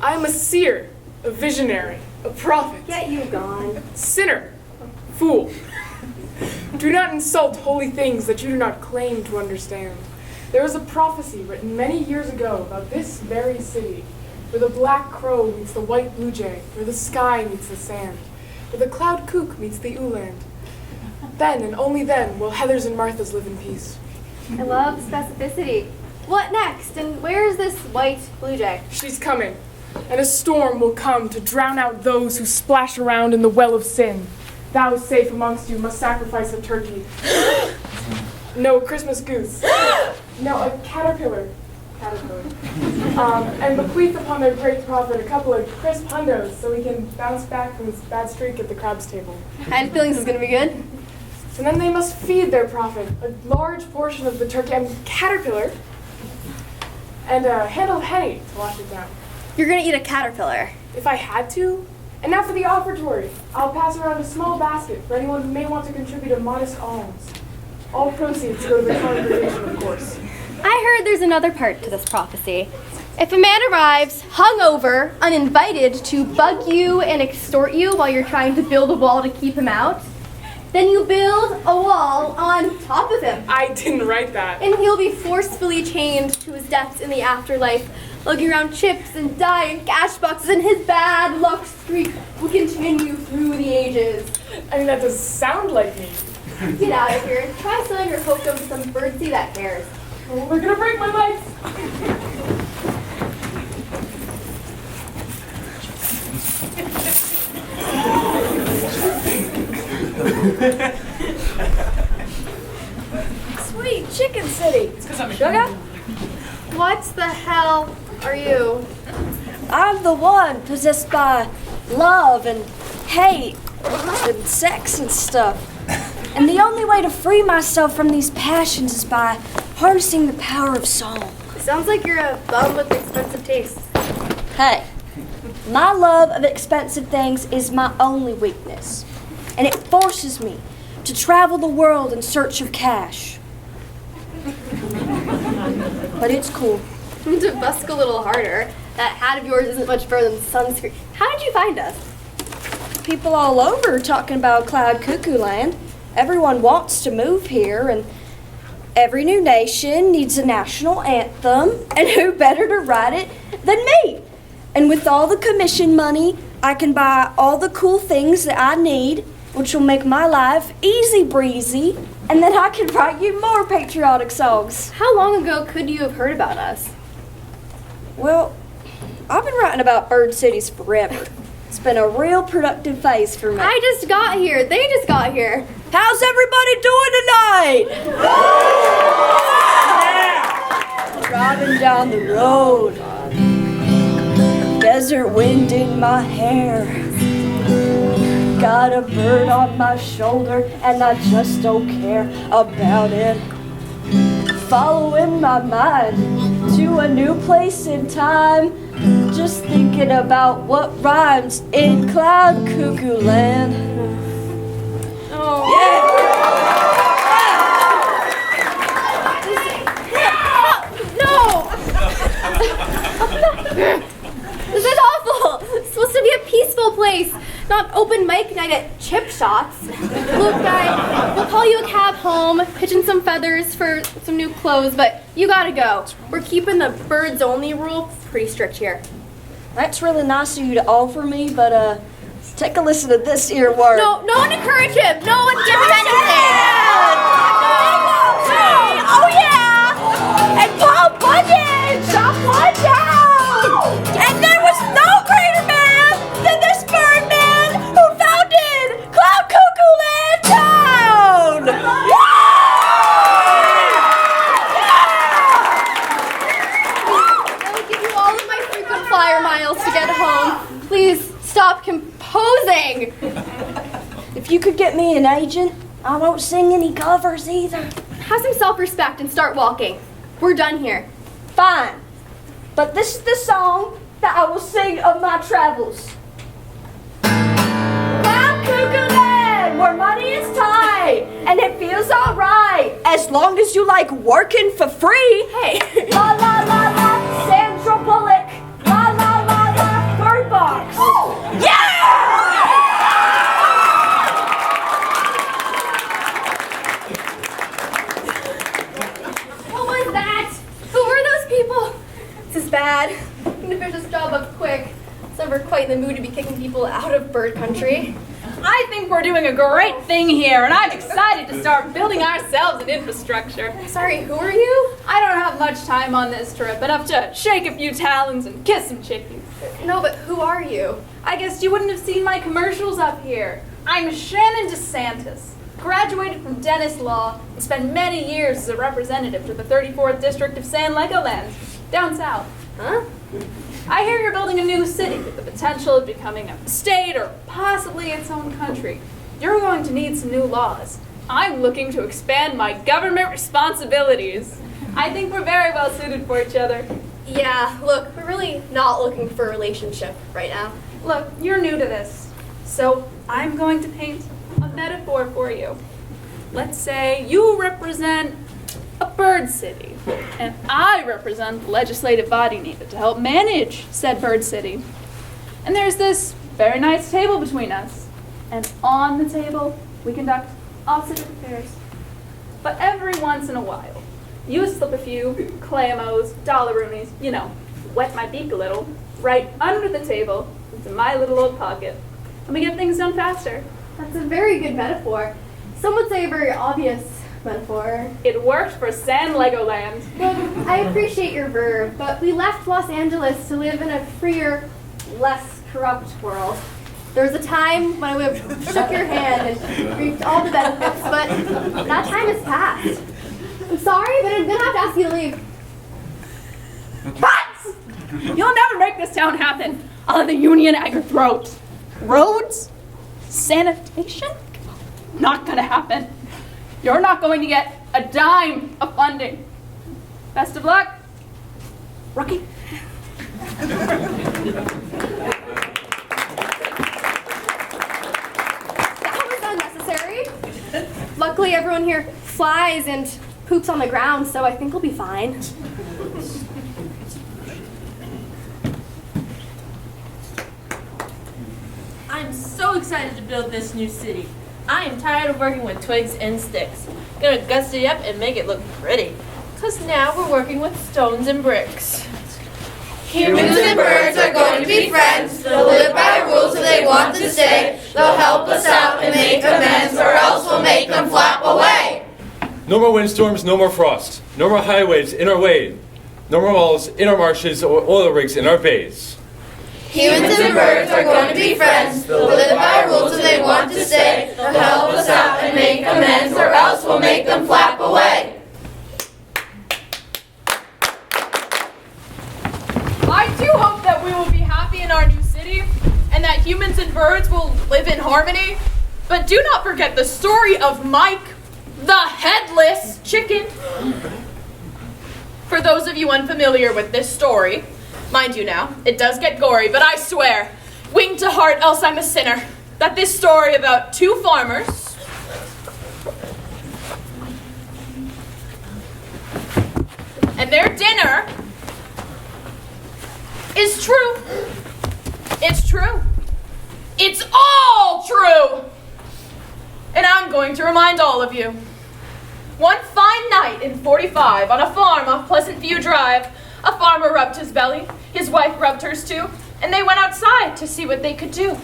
N: I am a seer, a visionary, a prophet,
C: Get you gone.
N: sinner, fool. Do not insult holy things that you do not claim to understand. There was a prophecy written many years ago about this very city, where the black crow meets the white blue jay, where the sky meets the sand, where the cloud cook meets the ooland. Then and only then will Heathers and Marthas live in peace.
C: I love specificity. What next? And where is this white blue jay?
N: She's coming, and a storm will come to drown out those who splash around in the well of sin. Thou safe amongst you must sacrifice a turkey. No, a Christmas goose. No, a caterpillar. caterpillar, and bequeath upon their great prophet a couple of crisp hundos so he can bounce back from his bad streak at the crab's table.
C: I had feelings is gonna be good.
N: And then they must feed their prophet a large portion of the turkey and caterpillar and a handle of honey to wash it down.
C: You're gonna eat a caterpillar.
N: If I had to. And now for the offertory. I'll pass around a small basket for anyone who may want to contribute a modest alms. All proceeds go to the congregation, of course.
C: I heard there's another part to this prophecy. If a man arrives hungover, uninvited, to bug you and extort you while you're trying to build a wall to keep him out, then you build a wall on top of him.
N: I didn't write that.
C: And he'll be forcefully chained to his debts in the afterlife, lugging around chips and dye and cash boxes, and his bad luck streak will continue through the ages.
N: I mean, that does sound like me.
C: Get out of here. Try selling your hokum to some birdsie that cares.
N: Oh, we're gonna break my legs.
C: Sweet chicken city. Sugar? What the hell are you?
O: I'm the one possessed by love and hate and sex and stuff. And the only way to free myself from these passions is by harnessing the power of song.
C: Sounds like you're a bum with expensive tastes.
O: Hey, my love of expensive things is my only weakness. And it forces me to travel the world in search of cash. But it's cool.
C: To busk a little harder, that hat of yours isn't much further than sunscreen. How did you find us?
O: People all over are talking about Cloud Cuckoo Land. Everyone wants to move here, and every new nation needs a national anthem, and who better to write it than me? And with all the commission money, I can buy all the cool things that I need, which will make my life easy breezy, and then I can write you more patriotic songs.
C: How long ago could you have heard about us?
O: Well, I've been writing about bird cities forever. It's been a real productive phase for me.
C: I just got here. They just got here.
O: How's everybody doing tonight? Yeah! Driving down the road, desert wind in my hair. Got a bird on my shoulder and I just don't care about it. Following my mind to a new place in time, just thinking about what rhymes in Cloud Cuckoo Land.
C: Oh. No! This is awful! It's supposed to be a peaceful place, not open mic night at chip shots. Look, guy, we'll call you a cab home, pitch in some feathers for some new clothes, but you gotta go. We're keeping the birds only rule pretty strict here.
O: That's really nice of you to offer me, but take a listen to this here word.
C: No one encourage him! No one give him anything!
O: Oh yeah! And Paul Bunyan shot one down! And there was no greater man than this bird man who founded Cloud Cuckoo Land Town!
C: I will give you all of my frequent flyer miles to get home. Please stop composing!
O: If you could get me an agent, I won't sing any covers either.
C: Have some self-respect and start walking. We're done here.
O: Fine. But this is the song that I will sing of my travels. Cloud Cuckoo Land, where money is tight, and it feels alright, as long as you like working for free.
C: Hey.
O: La la la la, Sandra Bullock. La la la la, Bird Box. Yeah!
C: What was that? Who were those people? This is bad. I'm gonna finish this job up quick. So we're quite in the mood to be kicking people out of bird country.
A: I think we're doing a great thing here, and I'm excited to start building ourselves an infrastructure.
C: Sorry, who are you?
A: I don't have much time on this trip, enough to shake a few talons and kiss some chickies.
C: No, but who are you?
A: I guess you wouldn't have seen my commercials up here. I'm Shannon DeSantis, graduated from Dennis Law, and spent many years as a representative to the 34th District of San Legoland.
F: down south.
C: Huh?
F: I hear you're building a new city with the potential of becoming a state or possibly its own country. You're going to need some new laws. I'm looking to expand my government responsibilities. I think we're very well suited for each other.
C: Yeah, look, we're really not looking for a relationship right now.
F: Look, you're new to this, so I'm going to paint a metaphor for you. Let's say you represent a bird city, and I represent the legislative body needed to help manage said bird city. And there's this very nice table between us, and on the table we conduct all civic affairs. But every once in a while, you slip a few clammos, dollaroonies, wet my beak a little, right under the table into my little old pocket, and we get things done faster.
D: That's a very good metaphor. Some would say a very obvious metaphor.
F: It worked for San Legoland.
D: Look, I appreciate your verb, but we left Los Angeles to live in a freer, less corrupt world. There was a time when I would have shook your hand and reaped all the benefits, but that time has passed. I'm sorry, but I'm gonna have to ask you to leave.
F: What? You'll never make this town happen. I'll have the union at your throat. Roads? Sanitation? Not gonna happen. You're not going to get a dime of funding. Best of luck, rookie.
D: That was unnecessary. Luckily, everyone here flies and poops on the ground, so I think we'll be fine.
K: I'm so excited to build this new city. I am tired of working with twigs and sticks. Gonna gust it up and make it look pretty. 'Cause now we're working with stones and bricks.
E: Humans and birds are going to be friends. They'll live by rules if they want to stay. They'll help us out and make amends, or else we'll make them flap away.
H: No more windstorms, no more frost. No more highways in our way. No more walls in our marshes or oil rigs in our bays.
E: Humans and birds are going to be friends. They'll live by rules if they want to stay. They'll help us out and make amends, or else we'll make them flap away.
A: I do hope that we will be happy in our new city and that humans and birds will live in harmony. But do not forget the story of Mike, the headless chicken. For those of you unfamiliar with this story, mind you now, it does get gory, but I swear, wing to heart, else I'm a sinner, that this story about two farmers and their dinner is true. It's true. It's all true. And I'm going to remind all of you. One fine night in 45 on a farm off Pleasant View Drive, a farmer rubbed his belly, his wife rubbed hers too, and they went outside to see what they could do.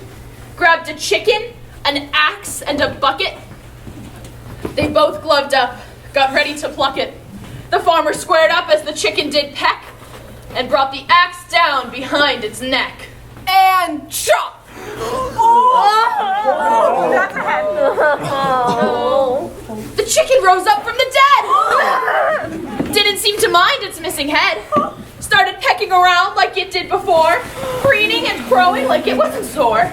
A: Grabbed a chicken, an axe, and a bucket. They both gloved up, got ready to pluck it. The farmer squared up as the chicken did peck, and brought the axe down behind its neck. And chop! Oh, that's a head. The chicken rose up from the dead. Didn't seem to mind its missing head. Started pecking around like it did before, preening and crowing like it wasn't sore.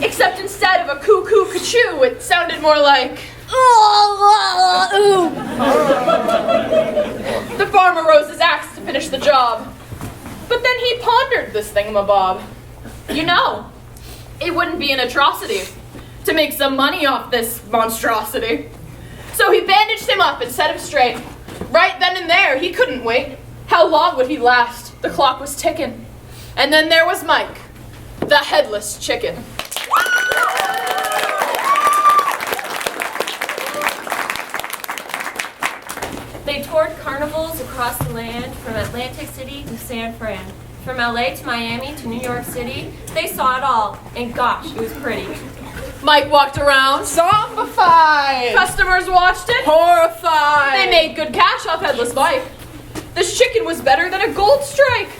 A: Except instead of a cuckoo cachoo, it sounded more like The farmer rose his axe to finish the job. But then he pondered this thingamabob. You know, it wouldn't be an atrocity to make some money off this monstrosity. So he bandaged him up and set him straight. Right then and there, he couldn't wait. How long would he last? The clock was ticking. And then there was Mike, the headless chicken.
K: They toured carnivals across the land, from Atlantic City to San Fran. From LA to Miami to New York City, they saw it all, and gosh, it was pretty.
A: Mike walked around,
N: zombified.
A: Customers watched it,
N: horrified.
A: They made good cash off headless Mike. This chicken was better than a gold strike.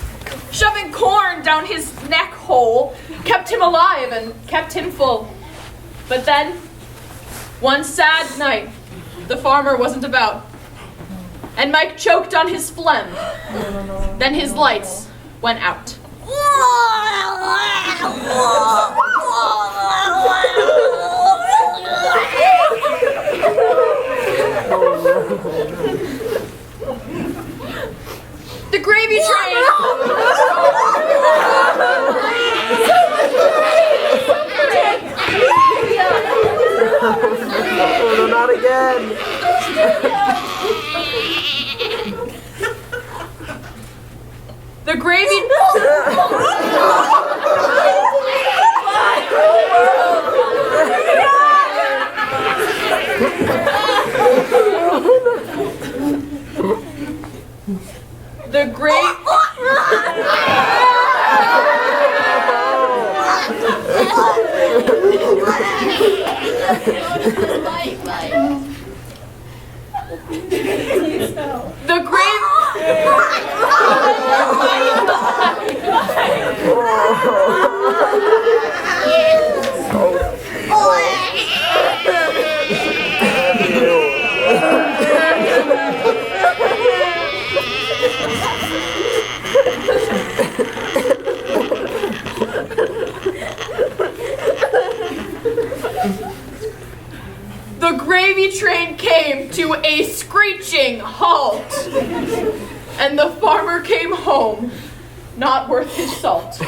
A: Shoving corn down his neck hole kept him alive and kept him full. But then, one sad night, the farmer wasn't about. and Mike choked on his phlegm. Then his lights went out. The gravy train.
M: Oh, no, not again.
A: The gravy. The great. The great. The gravy train came to a screeching halt, and the farmer came home, not worth his salt.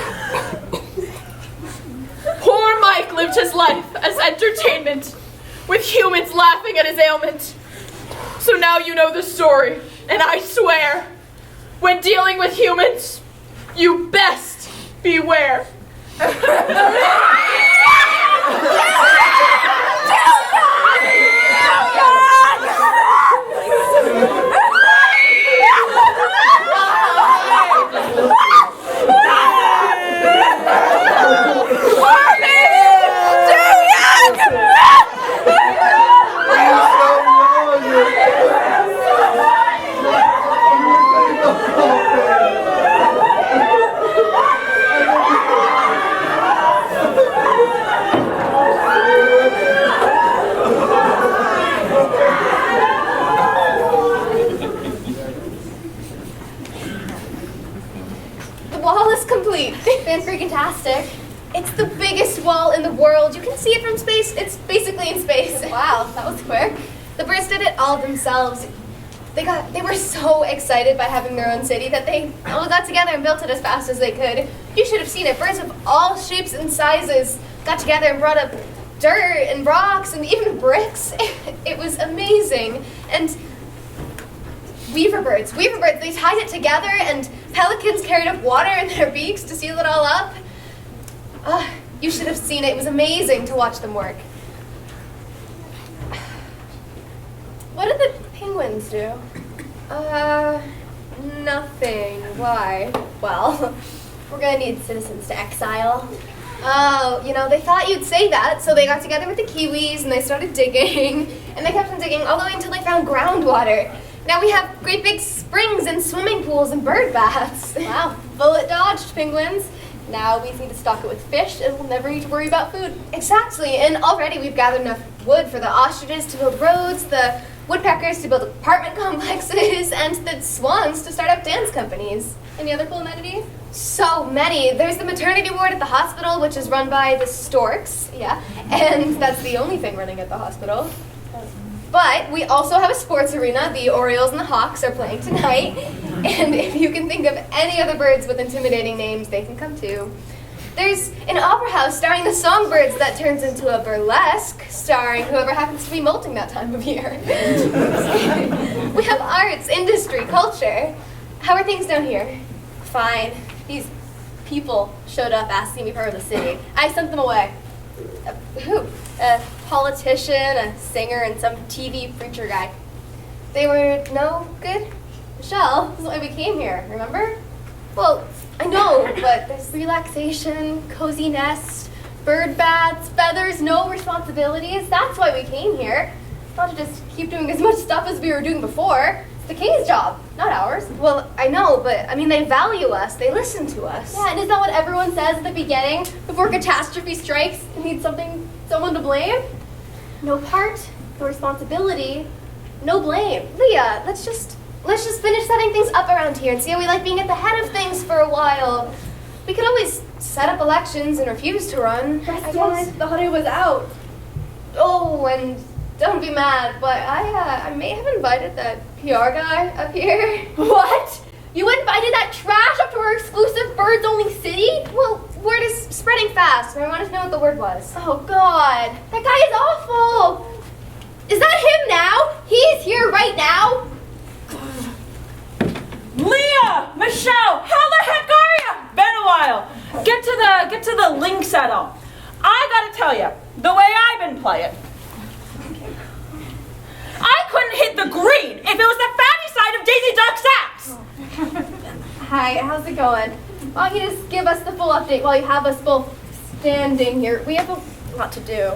A: Poor Mike lived his life as entertainment, with humans laughing at his ailment. So now you know the story, and I swear, when dealing with humans, you best beware.
C: Fan-freaking-tastic. It's the biggest wall in the world. You can see it from space. It's basically in space. Wow, that was quick. The birds did it all themselves. They were so excited by having their own city that they all got together and built it as fast as they could. You should have seen it. Birds of all shapes and sizes got together and brought up dirt and rocks and even bricks. It was amazing. And weaver birds, they tied it together, and pelicans carried up water in their beaks to seal it all up. You should have seen it. It was amazing to watch them work. What did the penguins do? Nothing. Why? Well, we're gonna need citizens to exile. Oh, they thought you'd say that, so they got together with the kiwis and they started digging, and they kept on digging all the way until they found groundwater. Now we have great big springs and swimming pools and bird baths. Wow, bullet dodged, penguins. Now we need to stock it with fish and we'll never need to worry about food. Exactly, and already we've gathered enough wood for the ostriches to build roads, the woodpeckers to build apartment complexes, and the swans to start up dance companies. Any other cool amenities? So many. There's the maternity ward at the hospital, which is run by the storks, yeah, and that's the only thing running at the hospital. But we also have a sports arena. The Orioles and the Hawks are playing tonight. And if you can think of any other birds with intimidating names, they can come too. There's an opera house starring the songbirds that turns into a burlesque starring whoever happens to be molting that time of year. We have arts, industry, culture. How are things down here? Fine. These people showed up asking me for the city. I sent them away. Who? A politician, a singer, and some TV preacher guy. They were no good? Michelle, this is why we came here, remember? Well, I know, but there's relaxation, cozy nest, bird baths, feathers, no responsibilities. That's why we came here. Not to just keep doing as much stuff as we were doing before. It's the king's job, not ours. Well, I know, but they value us. They listen to us. Yeah, and isn't that what everyone says at the beginning? Before catastrophe strikes, you need someone to blame? No part, no responsibility, no blame. Leah, let's just let's just finish setting things up around here and see how we like being at the head of things for a while. We could always set up elections and refuse to run.
D: I thought it was out.
C: Oh, and don't be mad, but I may have invited that PR guy up here.
D: What? You invited that trash up to our exclusive birds-only city?
C: Well, word is spreading fast, and I wanted to know what the word was.
D: Oh, God. That guy is awful. Is that him now? He's here right now?
P: Leah! Michelle! How the heck are ya? Been a while. Get to the link setup. I gotta tell you, the way I've been playing, I couldn't hit the green if it was the fatty side of Daisy Duck's ass.
D: Hi, how's it going? Why don't you just give us the full update while you have us both standing here? We have a lot to do.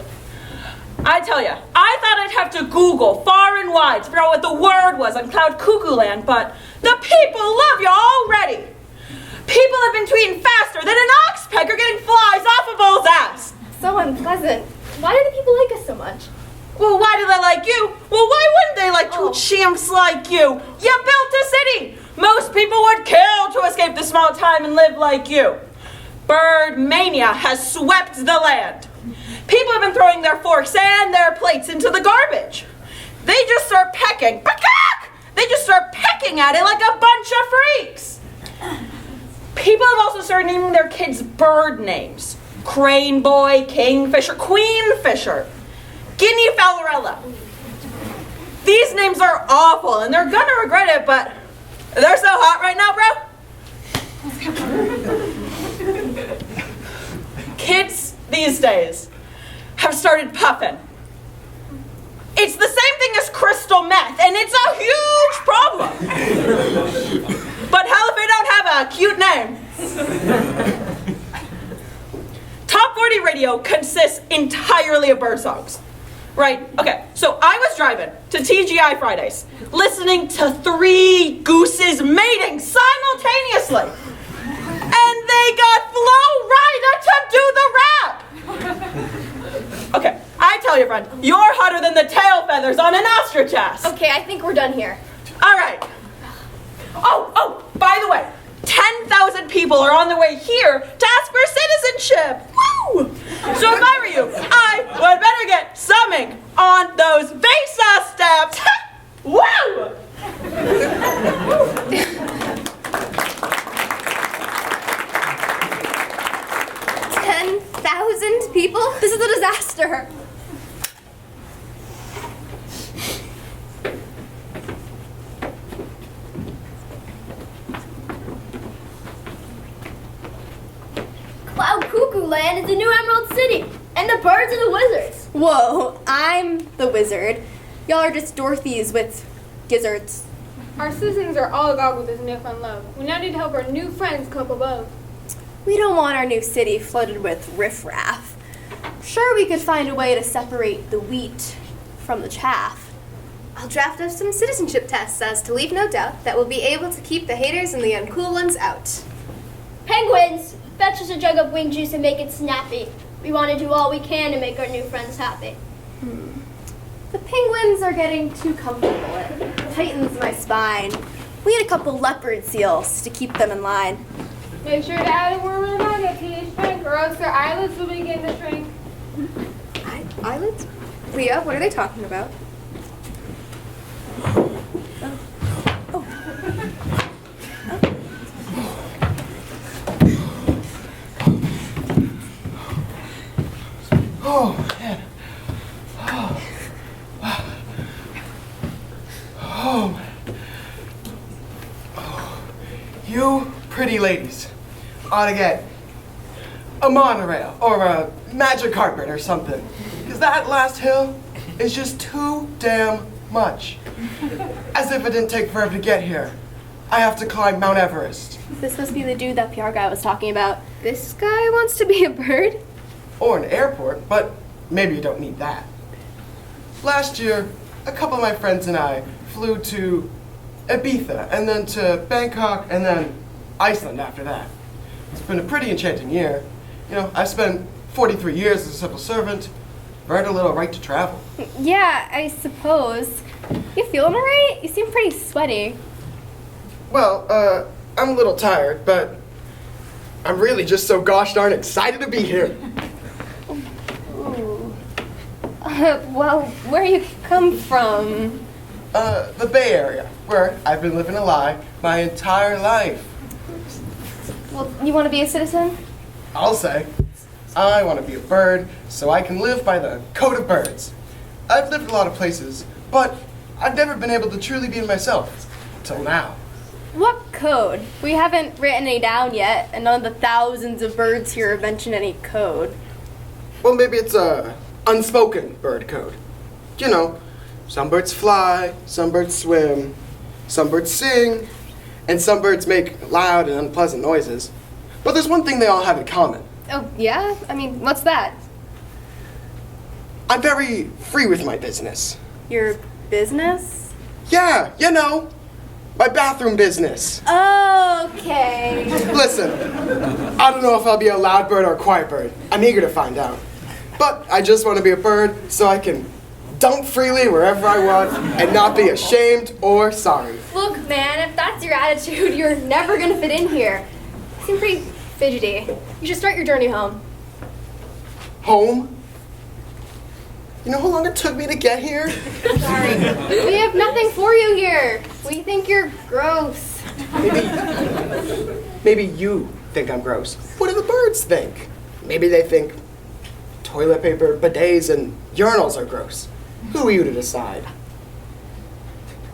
P: I tell you, I thought I'd have to Google far and wide to figure out what the word was on Cloud Cuckoo Land, but the people love you already. People have been tweeting faster than an oxpecker getting flies off a bull's ass.
D: So unpleasant. Why do the people like us so much?
P: Well, why do they like you? Well, why wouldn't they like two chimps like you? You built a city. Most people would kill to escape the small time and live like you. Bird mania has swept the land. People have been throwing their forks and their plates into the garbage. They just start pecking. They just start pecking at it like a bunch of freaks. People have also started naming their kids bird names. Crane boy, kingfisher, queenfisher, guinea fowlerella. These names are awful and they're gonna regret it, but they're so hot right now, bro. Kids these days have started puffing. It's the same thing as crystal meth, and it's a huge problem. But hell if they don't have a cute name. Top 40 radio consists entirely of bird songs. Right, okay, so I was driving to TGI Fridays, listening to 3 gooses mating simultaneously. And they got Flo Rida to do the rap. Okay, I tell you, friend, you're hotter than the tail feathers on an ostrich ass.
D: Okay, I think we're done here.
P: All right. Oh, by the way, 10,000 people are on their way here to ask for citizenship. Woo! So if I were you, I would better get summing on those visa steps. Woo!
C: 10,000 people? This is a disaster.
D: Cloud Cuckoo Land is the new Emerald City, and the birds are the wizards.
C: Whoa, I'm the wizard. Y'all are just Dorothy's with gizzards.
F: Our citizens are all agog with this newfound love. We now need to help our new friends come up above.
C: We don't want our new city flooded with riffraff. Sure, we could find a way to separate the wheat from the chaff. I'll draft up some citizenship tests as to leave no doubt that we'll be able to keep the haters and the uncool ones out.
B: Penguins, fetch us a jug of wing juice and make it snappy. We want to do all we can to make our new friends happy.
C: The penguins are getting too comfortable. It tightens my spine. We need a couple leopard seals to keep them in line.
F: Make sure to add a worm and a maggot to each drink, or else their eyelids will begin to shrink.
C: Eyelids? Leah, what are they talking about?
Q: Oh, man. Oh. You pretty ladies ought to get a monorail or a magic carpet or something. Because that last hill is just too damn much. As if it didn't take forever to get here. I have to climb Mount Everest.
C: This must be the dude that PR guy was talking about. This guy wants to be a bird?
Q: Or an airport, but maybe you don't need that. Last year, a couple of my friends and I flew to Ibiza, and then to Bangkok, and then Iceland after that. It's been a pretty enchanting year. You know, I've spent 43 years as a civil servant, earned a little right to travel.
C: Yeah, I suppose. You feeling alright? You seem pretty sweaty.
Q: Well, I'm a little tired, but I'm really just so gosh darn excited to be here.
I: Well, where you come from?
Q: The Bay Area, where I've been living a lie my entire life.
I: Well, you want to be a citizen?
Q: I'll say, I want to be a bird so I can live by the code of birds. I've lived a lot of places, but I've never been able to truly be myself, till now.
C: What code? We haven't written any down yet, and none of the thousands of birds here have mentioned any code.
Q: Well, maybe it's a unspoken bird code. You know, some birds fly, some birds swim, some birds sing, and some birds make loud and unpleasant noises. But there's one thing they all have in common.
C: Oh, yeah? I mean, what's that?
Q: I'm very free with my business.
C: Your business?
Q: Yeah, you know, my bathroom business.
C: Okay.
Q: Listen, I don't know if I'll be a loud bird or a quiet bird. I'm eager to find out. But I just want to be a bird so I can dump freely wherever I want and not be ashamed or sorry.
C: Look, man, if that's your attitude, you're never gonna fit in here. You seem pretty fidgety. You should start your journey home.
Q: Home? You know how long it took me to get here?
C: Sorry. We have nothing for you here. We think you're gross.
Q: Maybe you think I'm gross. What do the birds think? Maybe they think toilet paper, bidets, and urinals are gross. Who are you to decide?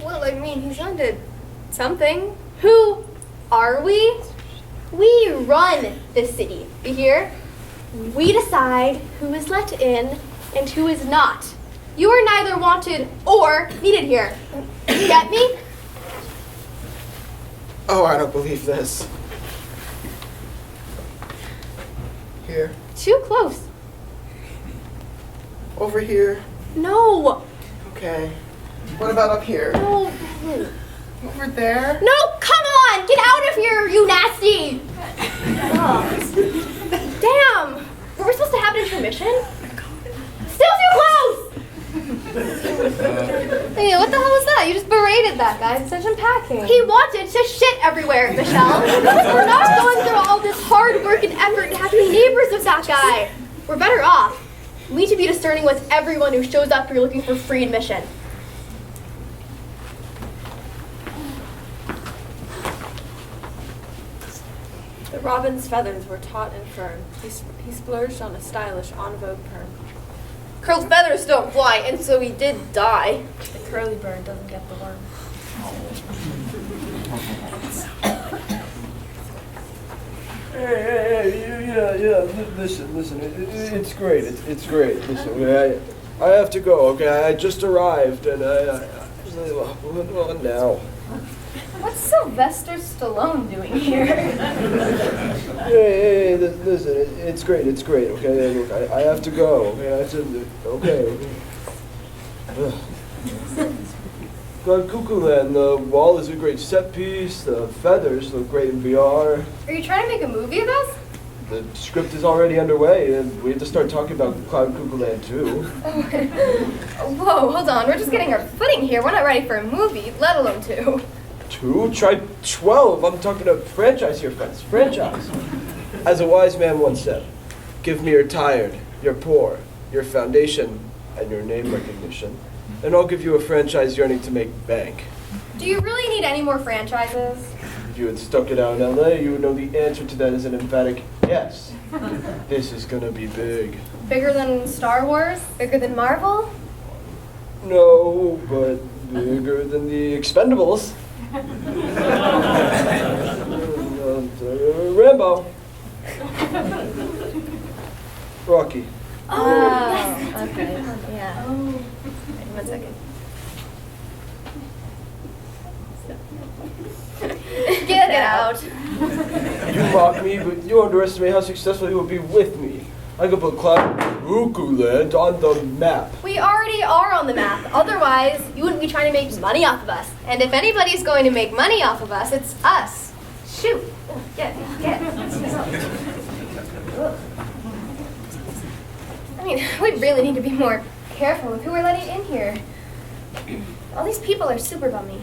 C: Well, I mean, he sounded something. Who are we? We run this city. You hear? We decide who is let in and who is not. You are neither wanted or needed here. You get me?
Q: Oh, I don't believe this. Here.
C: Too close.
Q: Over here.
C: No.
Q: Okay. What about up here?
C: No.
Q: Over there?
C: No, come on! Get out of here, you nasty! Oh. Damn! Were we supposed to have an intermission? Still too close! Hey, what the hell was that? You just berated that guy in such unpacking. He wanted to shit everywhere, Michelle. We're not going through all this hard work and effort to have to be neighbors with that guy. We're better off. We need to be discerning with everyone who shows up here looking for free admission.
R: The robin's feathers were taut and firm. He splurged on a stylish en vogue perm.
E: Curled feathers don't fly, and so he did die.
R: The curly bird doesn't get the worm.
M: Hey, listen, it's great, it's great. Listen, okay, I have to go, okay? I just arrived, and what now?
C: What's Sylvester Stallone doing here?
M: Hey, listen, it's great, okay? Look, I have to go, okay? Okay. Got Cuckoo Land, the wall is a great set piece, the feathers look great in VR.
C: Are you trying to make a movie of us?
M: The script is already underway, and we have to start talking about Cloud Cuckoo Land too.
C: Whoa, hold on. We're just getting our footing here. We're not ready for a movie, let alone two.
M: 2? Try 12. I'm talking a franchise here, friends. Franchise. As a wise man once said, give me your tired, your poor, your foundation, and your name recognition, and I'll give you a franchise yearning to make bank.
C: Do you really need any more franchises?
M: If you had stuck it out in LA, you would know the answer to that is an emphatic yes. This is gonna be big.
C: Bigger than Star Wars? Bigger than Marvel?
M: No, but bigger than the Expendables. Rambo. Rocky.
C: Oh, yes. Okay. Yeah. Oh. Wait 1 second. Get out.
M: You mock me, but you underestimate how successful you will be with me. I could put Cloud Cuckoo Land on the map.
C: We already are on the map. Otherwise, you wouldn't be trying to make money off of us. And if anybody's going to make money off of us, it's us. Shoot. Get. I mean, we really need to be more careful with who we're letting in here. All these people are super bummy.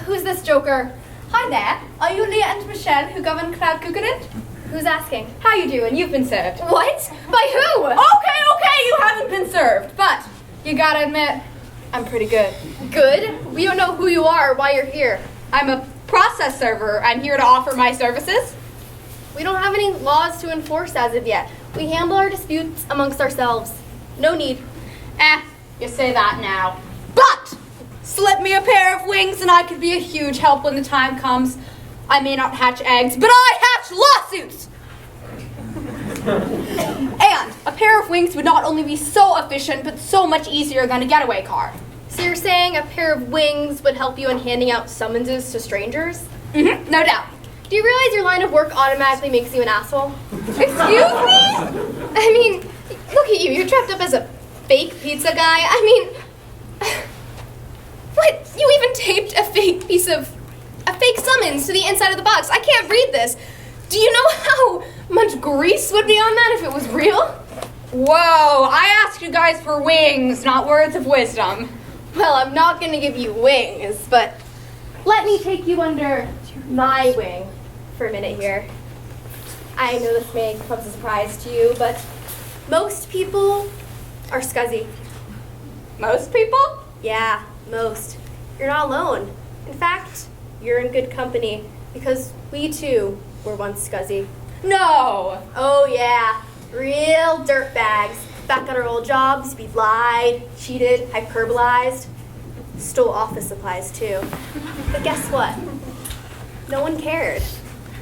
C: Who's this joker?
J: Hi there. Are you Leah and Michelle who govern Cloud Cuckoo?
B: Who's asking?
J: How you doing? You've been served.
B: What? By who?
J: Okay, you haven't been served, but you gotta admit, I'm pretty good.
B: Good? We don't know who you are or why you're here.
J: I'm a process server. I'm here to offer my services.
B: We don't have any laws to enforce as of yet. We handle our disputes amongst ourselves. No need.
J: You say that now. But slip me a pair of wings and I could be a huge help when the time comes. I may not hatch eggs, but I hatch lawsuits! And a pair of wings would not only be so efficient, but so much easier than a getaway car.
B: So you're saying a pair of wings would help you in handing out summonses to strangers?
J: Mm-hmm, no doubt.
B: Do you realize your line of work automatically makes you an asshole?
J: Excuse me?
B: I mean, look at you. You're dressed up as a fake pizza guy. I mean, what? You even taped a fake summons to the inside of the box. I can't read this. Do you know how much grease would be on that if it was real?
J: Whoa, I asked you guys for wings, not words of wisdom.
B: Well, I'm not going to give you wings, but let me take you under my wing for a minute here. I know this may come as a surprise to you, but most people are scuzzy.
J: Most people?
B: Yeah, most. You're not alone. In fact, you're in good company because we too were once scuzzy.
J: No!
B: Oh yeah, real dirtbags. Back at our old jobs, we lied, cheated, hyperbolized, stole office supplies too. But guess what? No one cared.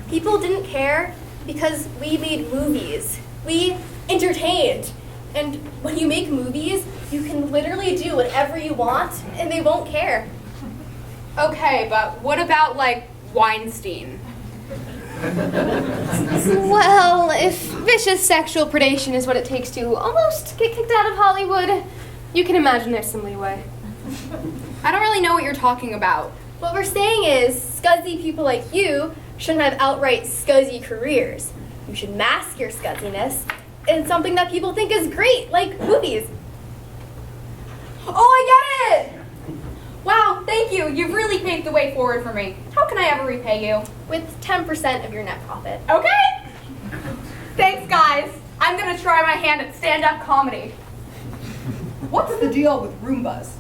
B: People didn't care because we made movies. We entertained. And when you make movies, you can literally do whatever you want and they won't care.
J: Okay, but what about, like, Weinstein?
I: Well, if vicious sexual predation is what it takes to almost get kicked out of Hollywood, you can imagine there's some leeway.
J: I don't really know what you're talking about.
B: What we're saying is, scuzzy people like you shouldn't have outright scuzzy careers. You should mask your scuzziness in something that people think is great, like movies.
J: Oh, I get it! Wow, thank you. You've really paved the way forward for me. How can I ever repay you?
B: With 10% of your net profit.
J: Okay! Thanks, guys. I'm gonna try my hand at stand-up comedy. What's the deal with Roombas?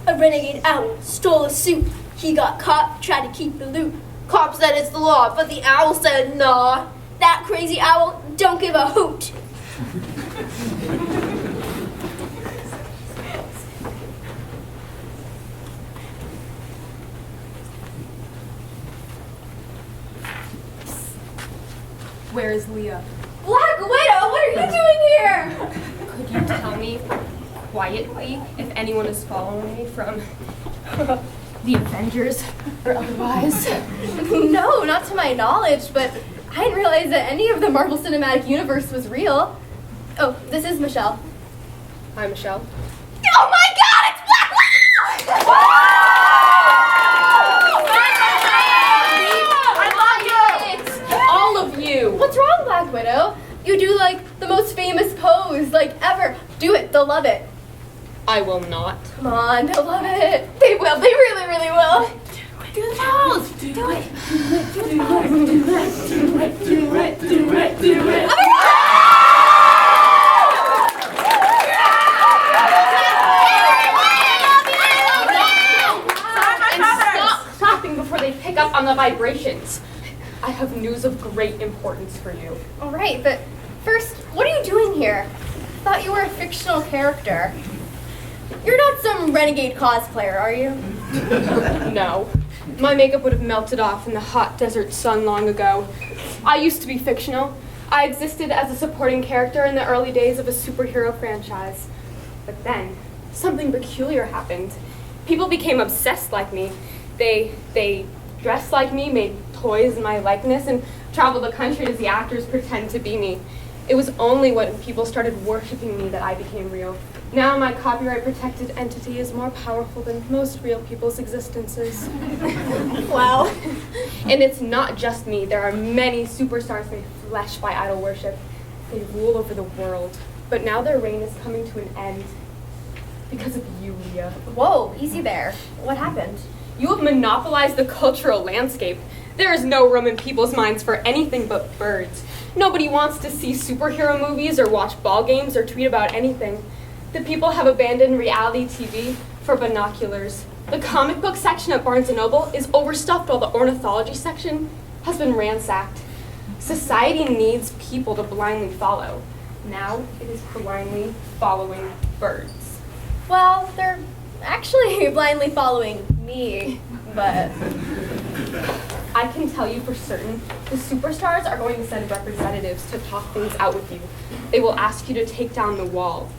B: A renegade owl stole a suit. He got caught, tried to keep the loot. Cop said it's the law, but the owl said nah. That crazy owl don't give a hoot.
I: Where is Leah?
B: Black Widow, what are you doing here?
I: Could you tell me quietly if anyone is following me from the Avengers or otherwise?
B: No, not to my knowledge, but I didn't realize that any of the Marvel Cinematic Universe was real. Oh, this is Michelle.
I: Hi, Michelle.
B: Oh my god, it's Black Widow!
I: I love you! All of you!
B: What's wrong, Black Widow? You do like the most famous pose like ever. Do it, they'll love it.
I: I will not.
B: Come on, they'll love it. They will, they really, really will. Do the pose. Do it. Do it.
I: Stop stopping before they pick up on the vibrations. I have news of great importance for you.
B: All right, but first, what are you doing here? I thought you were a fictional character. You're not some renegade cosplayer, are you?
I: No. My makeup would have melted off in the hot desert sun long ago. I used to be fictional. I existed as a supporting character in the early days of a superhero franchise. But then, something peculiar happened. People became obsessed like me. They dressed like me, made toys in my likeness, and traveled the country as the actors pretend to be me. It was only when people started worshiping me that I became real. Now my copyright-protected entity is more powerful than most real people's existences.
C: Wow.
I: And it's not just me. There are many superstars made flesh by idol worship. They rule over the world. But now their reign is coming to an end. Because of you, Leah.
C: Whoa, easy there. What happened?
I: You have monopolized the cultural landscape. There is no room in people's minds for anything but birds. Nobody wants to see superhero movies or watch ball games or tweet about anything. The people have abandoned reality TV for binoculars. The comic book section at Barnes & Noble is overstuffed while the ornithology section has been ransacked. Society needs people to blindly follow. Now it is blindly following birds.
C: Well, they're actually blindly following me, but...
I: I can tell you for certain, the superstars are going to send representatives to talk things out with you. They will ask you to take down the wall.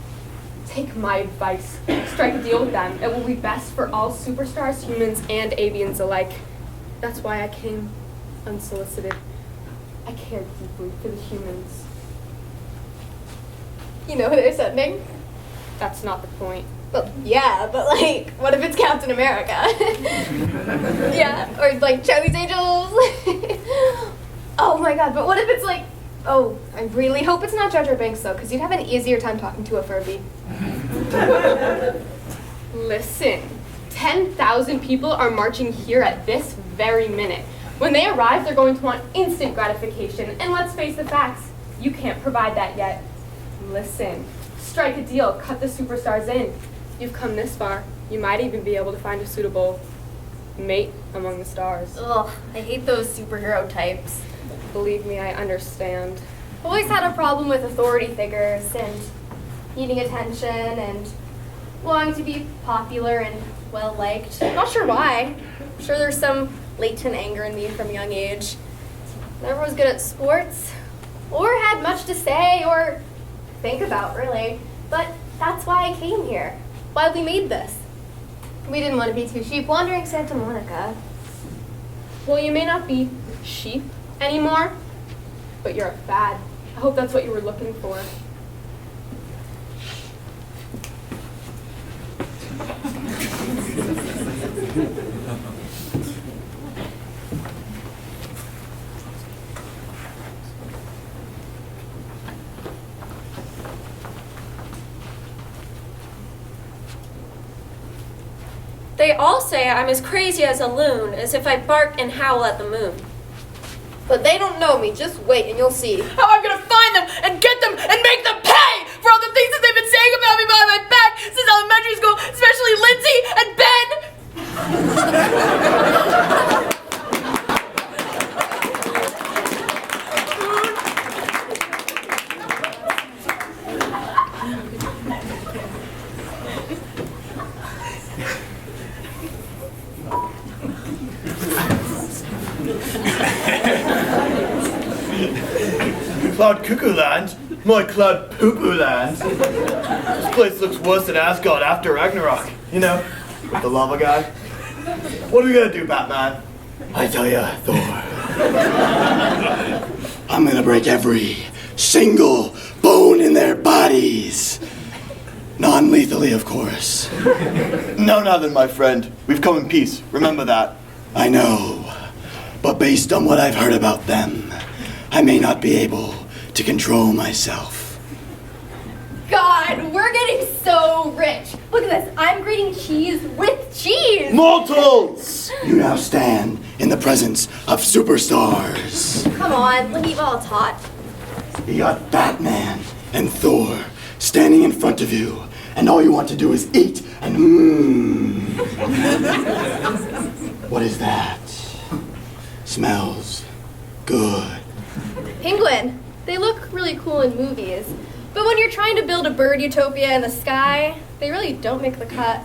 I: Take my advice. Strike a deal with them. It will be best for all superstars, humans, and avians alike. That's why I came unsolicited. I care deeply for the humans.
C: You know who they're sending?
I: That's not the point.
C: Well, yeah, but like, what if it's Captain America? Yeah, or like Charlie's Angels. Oh my god, but what if it's like, oh, I really hope it's not Jar Jar Binks though, because you'd have an easier time talking to a Furby.
I: Listen, 10,000 people are marching here at this very minute. When they arrive, they're going to want instant gratification. And let's face the facts, you can't provide that yet. Listen, strike a deal, cut the superstars in. You've come this far. You might even be able to find a suitable mate among the stars.
C: Ugh, I hate those superhero types.
I: Believe me, I understand.
C: I've always had a problem with authority figures and needing attention and wanting to be popular and well-liked. I'm not sure why. I'm sure there's some latent anger in me from a young age. Never was good at sports or had much to say or think about, really. But that's why I came here. Why we made this. We didn't want to be two sheep wandering Santa Monica.
I: Well, you may not be sheep anymore, but you're a fad. I hope that's what you were looking for.
K: They all say I'm as crazy as a loon, as if I bark and howl at the moon.
C: But they don't know me. Just wait and you'll see.
P: How I'm gonna find them and get them and make them pay for all the things that they've been saying about me behind my back since elementary school, especially Lindsay and Ben.
H: Cloud Cuckoo Land? My Cloud Poo-Poo Land. This place looks worse than Asgard after Ragnarok. You know, with the lava guy. What are we gonna do, Batman?
G: I tell ya, Thor. I'm gonna break every single bone in their bodies. Non-lethally, of course.
H: No, nothing, my friend. We've come in peace. Remember that.
G: I know. But based on what I've heard about them, I may not be able to control myself.
C: God, we're getting so rich. Look at this. I'm grating cheese with cheese.
H: Mortals!
G: You now stand in the presence of superstars.
C: Come on, let me eat while it's hot.
G: You got Batman and Thor standing in front of you, and all you want to do is eat and What is that? Smells good.
C: Penguin. They look really cool in movies. But when you're trying to build a bird utopia in the sky, they really don't make the cut.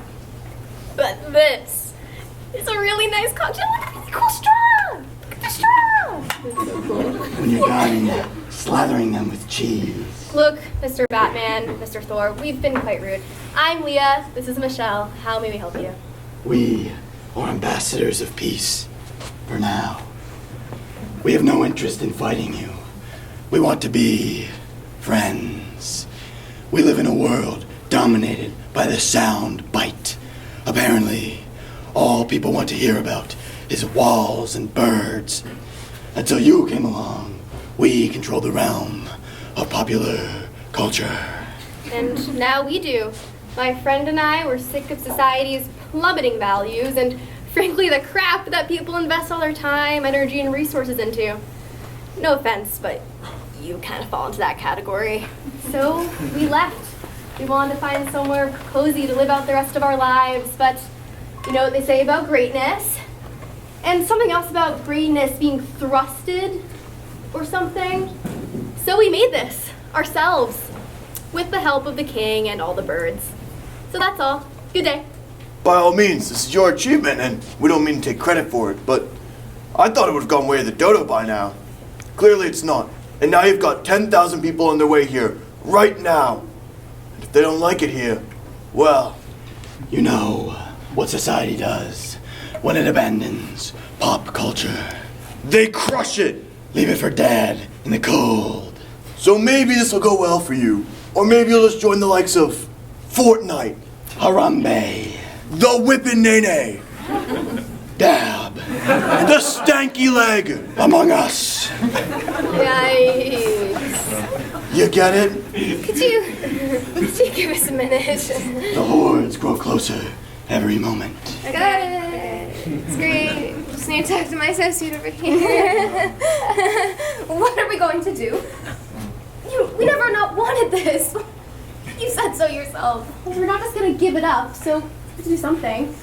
C: But this is a really nice cocktail. Look at this cool straw! Look at the straw! It's so cool.
G: When you're done slathering them with cheese.
C: Look, Mr. Batman, Mr. Thor, we've been quite rude. I'm Leah. This is Michelle. How may we help you?
G: We are ambassadors of peace. For now. We have no interest in fighting you. We want to be
H: Friends, we live in a world dominated by the sound bite. Apparently, all people want to hear about is walls and birds. Until you came along, we control the realm of popular culture.
C: And now we do. My friend and I were sick of society's plummeting values and, frankly, the crap that people invest all their time, energy, and resources into. No offense, but you kind of fall into that category. So we left. We wanted to find somewhere cozy to live out the rest of our lives, but you know what they say about greatness? And something else about greatness being thrusted or something. So we made this ourselves with the help of the king and all the birds. So that's all. Good day.
H: By all means, this is your achievement, and we don't mean to take credit for it, but I thought it would have gone way of the dodo by now. Clearly it's not. And now you've got 10,000 people on their way here, right now. And if they don't like it here, well, you know what society does when it abandons pop culture. They crush it! Leave it for dead in the cold. So maybe this will go well for you. Or maybe you'll just join the likes of Fortnite, Harambe, the Whippin' Nene, Dab, the Stanky Leg, Among Us.
C: Yikes.
H: You get it?
C: Could you give us a minute?
H: The hordes grow closer every moment.
C: I got it. It's great. Just need to talk to my associate over here. What are we going to do? We never not wanted this. You said so yourself. We're not just going to give it up, so we have to do something.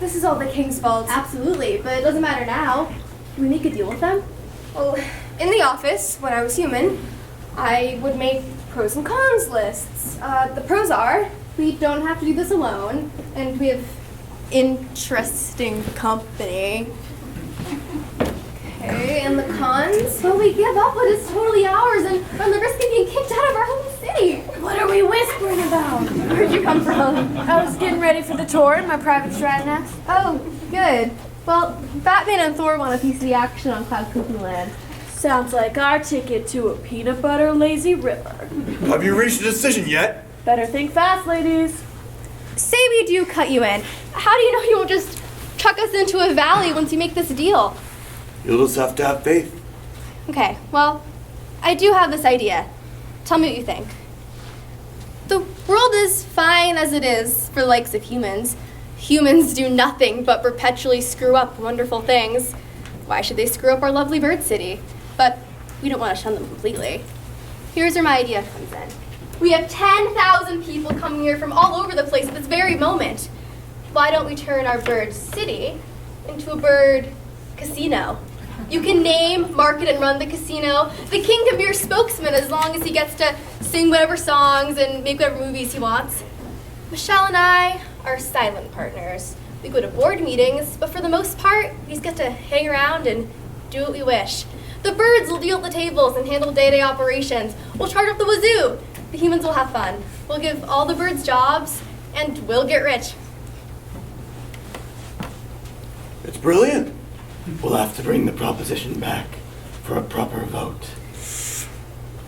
C: This is all the king's fault. Absolutely, but it doesn't matter now. Can we make a deal with them? Well, in the office, when I was human, I would make pros and cons lists. The pros are, we don't have to do this alone, and we have interesting company. Okay, and the cons? Well, we give up what is totally ours and run the risk of being kicked out of our home city.
L: What are we whispering about?
C: Where'd you come from?
L: I was getting ready for the tour in my private shrine nest.
C: Oh, good. Well, Batman and Thor want a piece of the action on Cloud Cuckoo Land.
L: Sounds like our ticket to a peanut butter lazy river.
H: Have you reached a decision yet?
L: Better think fast, ladies.
C: Say we do cut you in. How do you know you won't just chuck us into a valley once you make this deal?
H: You'll just have to have faith.
C: Okay, well, I do have this idea. Tell me what you think. The world is fine as it is for the likes of humans. Humans do nothing but perpetually screw up wonderful things. Why should they screw up our lovely bird city? But we don't want to shun them completely. Here's where my idea comes in. We have 10,000 people coming here from all over the place at this very moment. Why don't we turn our bird city into a bird casino? You can name, market, and run the casino. The king can be your spokesman as long as he gets to sing whatever songs and make whatever movies he wants. Michelle and I are silent partners. We go to board meetings, but for the most part, we just get to hang around and do what we wish. The birds will deal at the tables and handle day-to-day operations. We'll charge up the wazoo. The humans will have fun. We'll give all the birds jobs, and we'll get rich.
H: It's brilliant. We'll have to bring the proposition back for a proper vote.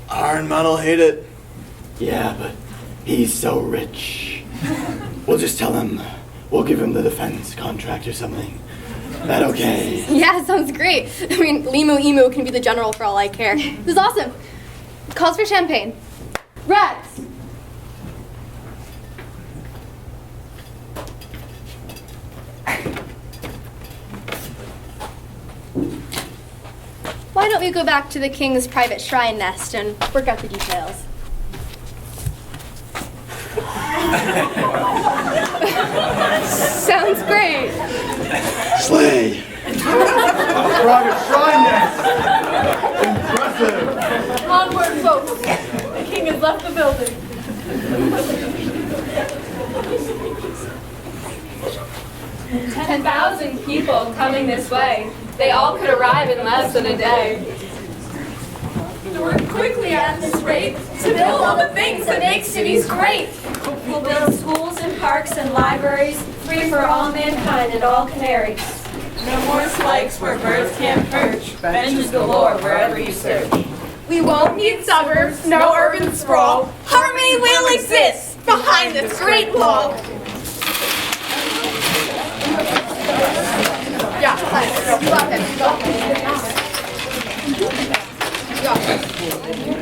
H: Iron Man'll hate it. Yeah, but he's so rich. We'll just tell him we'll give him the defense contract or something. That okay?
C: Yeah, sounds great. I mean, Limu Emu can be the general for all I care. This is awesome. Calls for champagne. Reds. Why don't we go back to the king's private shrine nest and work out the details? Sounds great.
H: Slay. Private shrine nest. Impressive.
A: Onward, folks. The king has left the building.
I: 10,000 people coming this way. They all could arrive in less than a day.
L: To work quickly at this rate, to build all the things that make cities great.
K: We'll build schools and parks and libraries, free for all mankind and all canaries.
P: No more spikes where birds can't perch, benches galore wherever you search.
L: We won't need suburbs, no urban sprawl. Harmony will exist behind this great wall.
J: Yeah,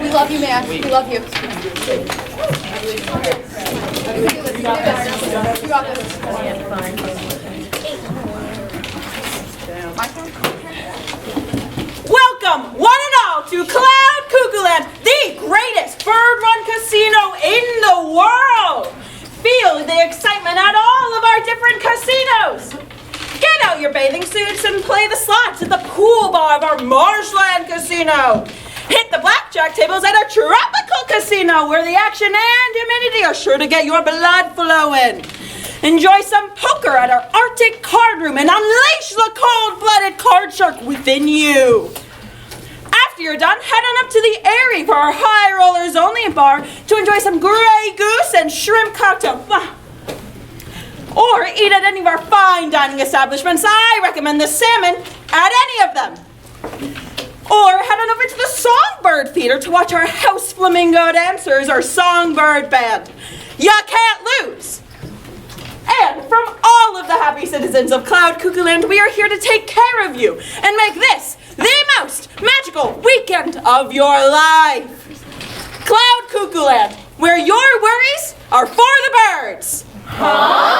J: we love you, man. We love you. You got this.
P: Welcome, one and all, to Cloud Cuckoo Land, the greatest bird-run casino in the world. Feel the excitement at all of our different casinos. Get out your bathing suits and play the slots at the pool bar of our Marshland Casino. Hit the blackjack tables at our tropical casino, where the action and humidity are sure to get your blood flowing. Enjoy some poker at our Arctic card room and unleash the cold-blooded card shark within you. After you're done, head on up to the Airy for our high rollers only bar to enjoy some Grey Goose and shrimp cocktail. Or eat at any of our fine dining establishments. I recommend the salmon at any of them. Or head on over to the Songbird Theater to watch our House Flamingo Dancers, our Songbird Band. You can't lose. And from all of the happy citizens of Cloud Cuckoo Land, we are here to take care of you and make this the most magical weekend of your life. Cloud Cuckoo Land, where your worries are for the birds.
L: Huh?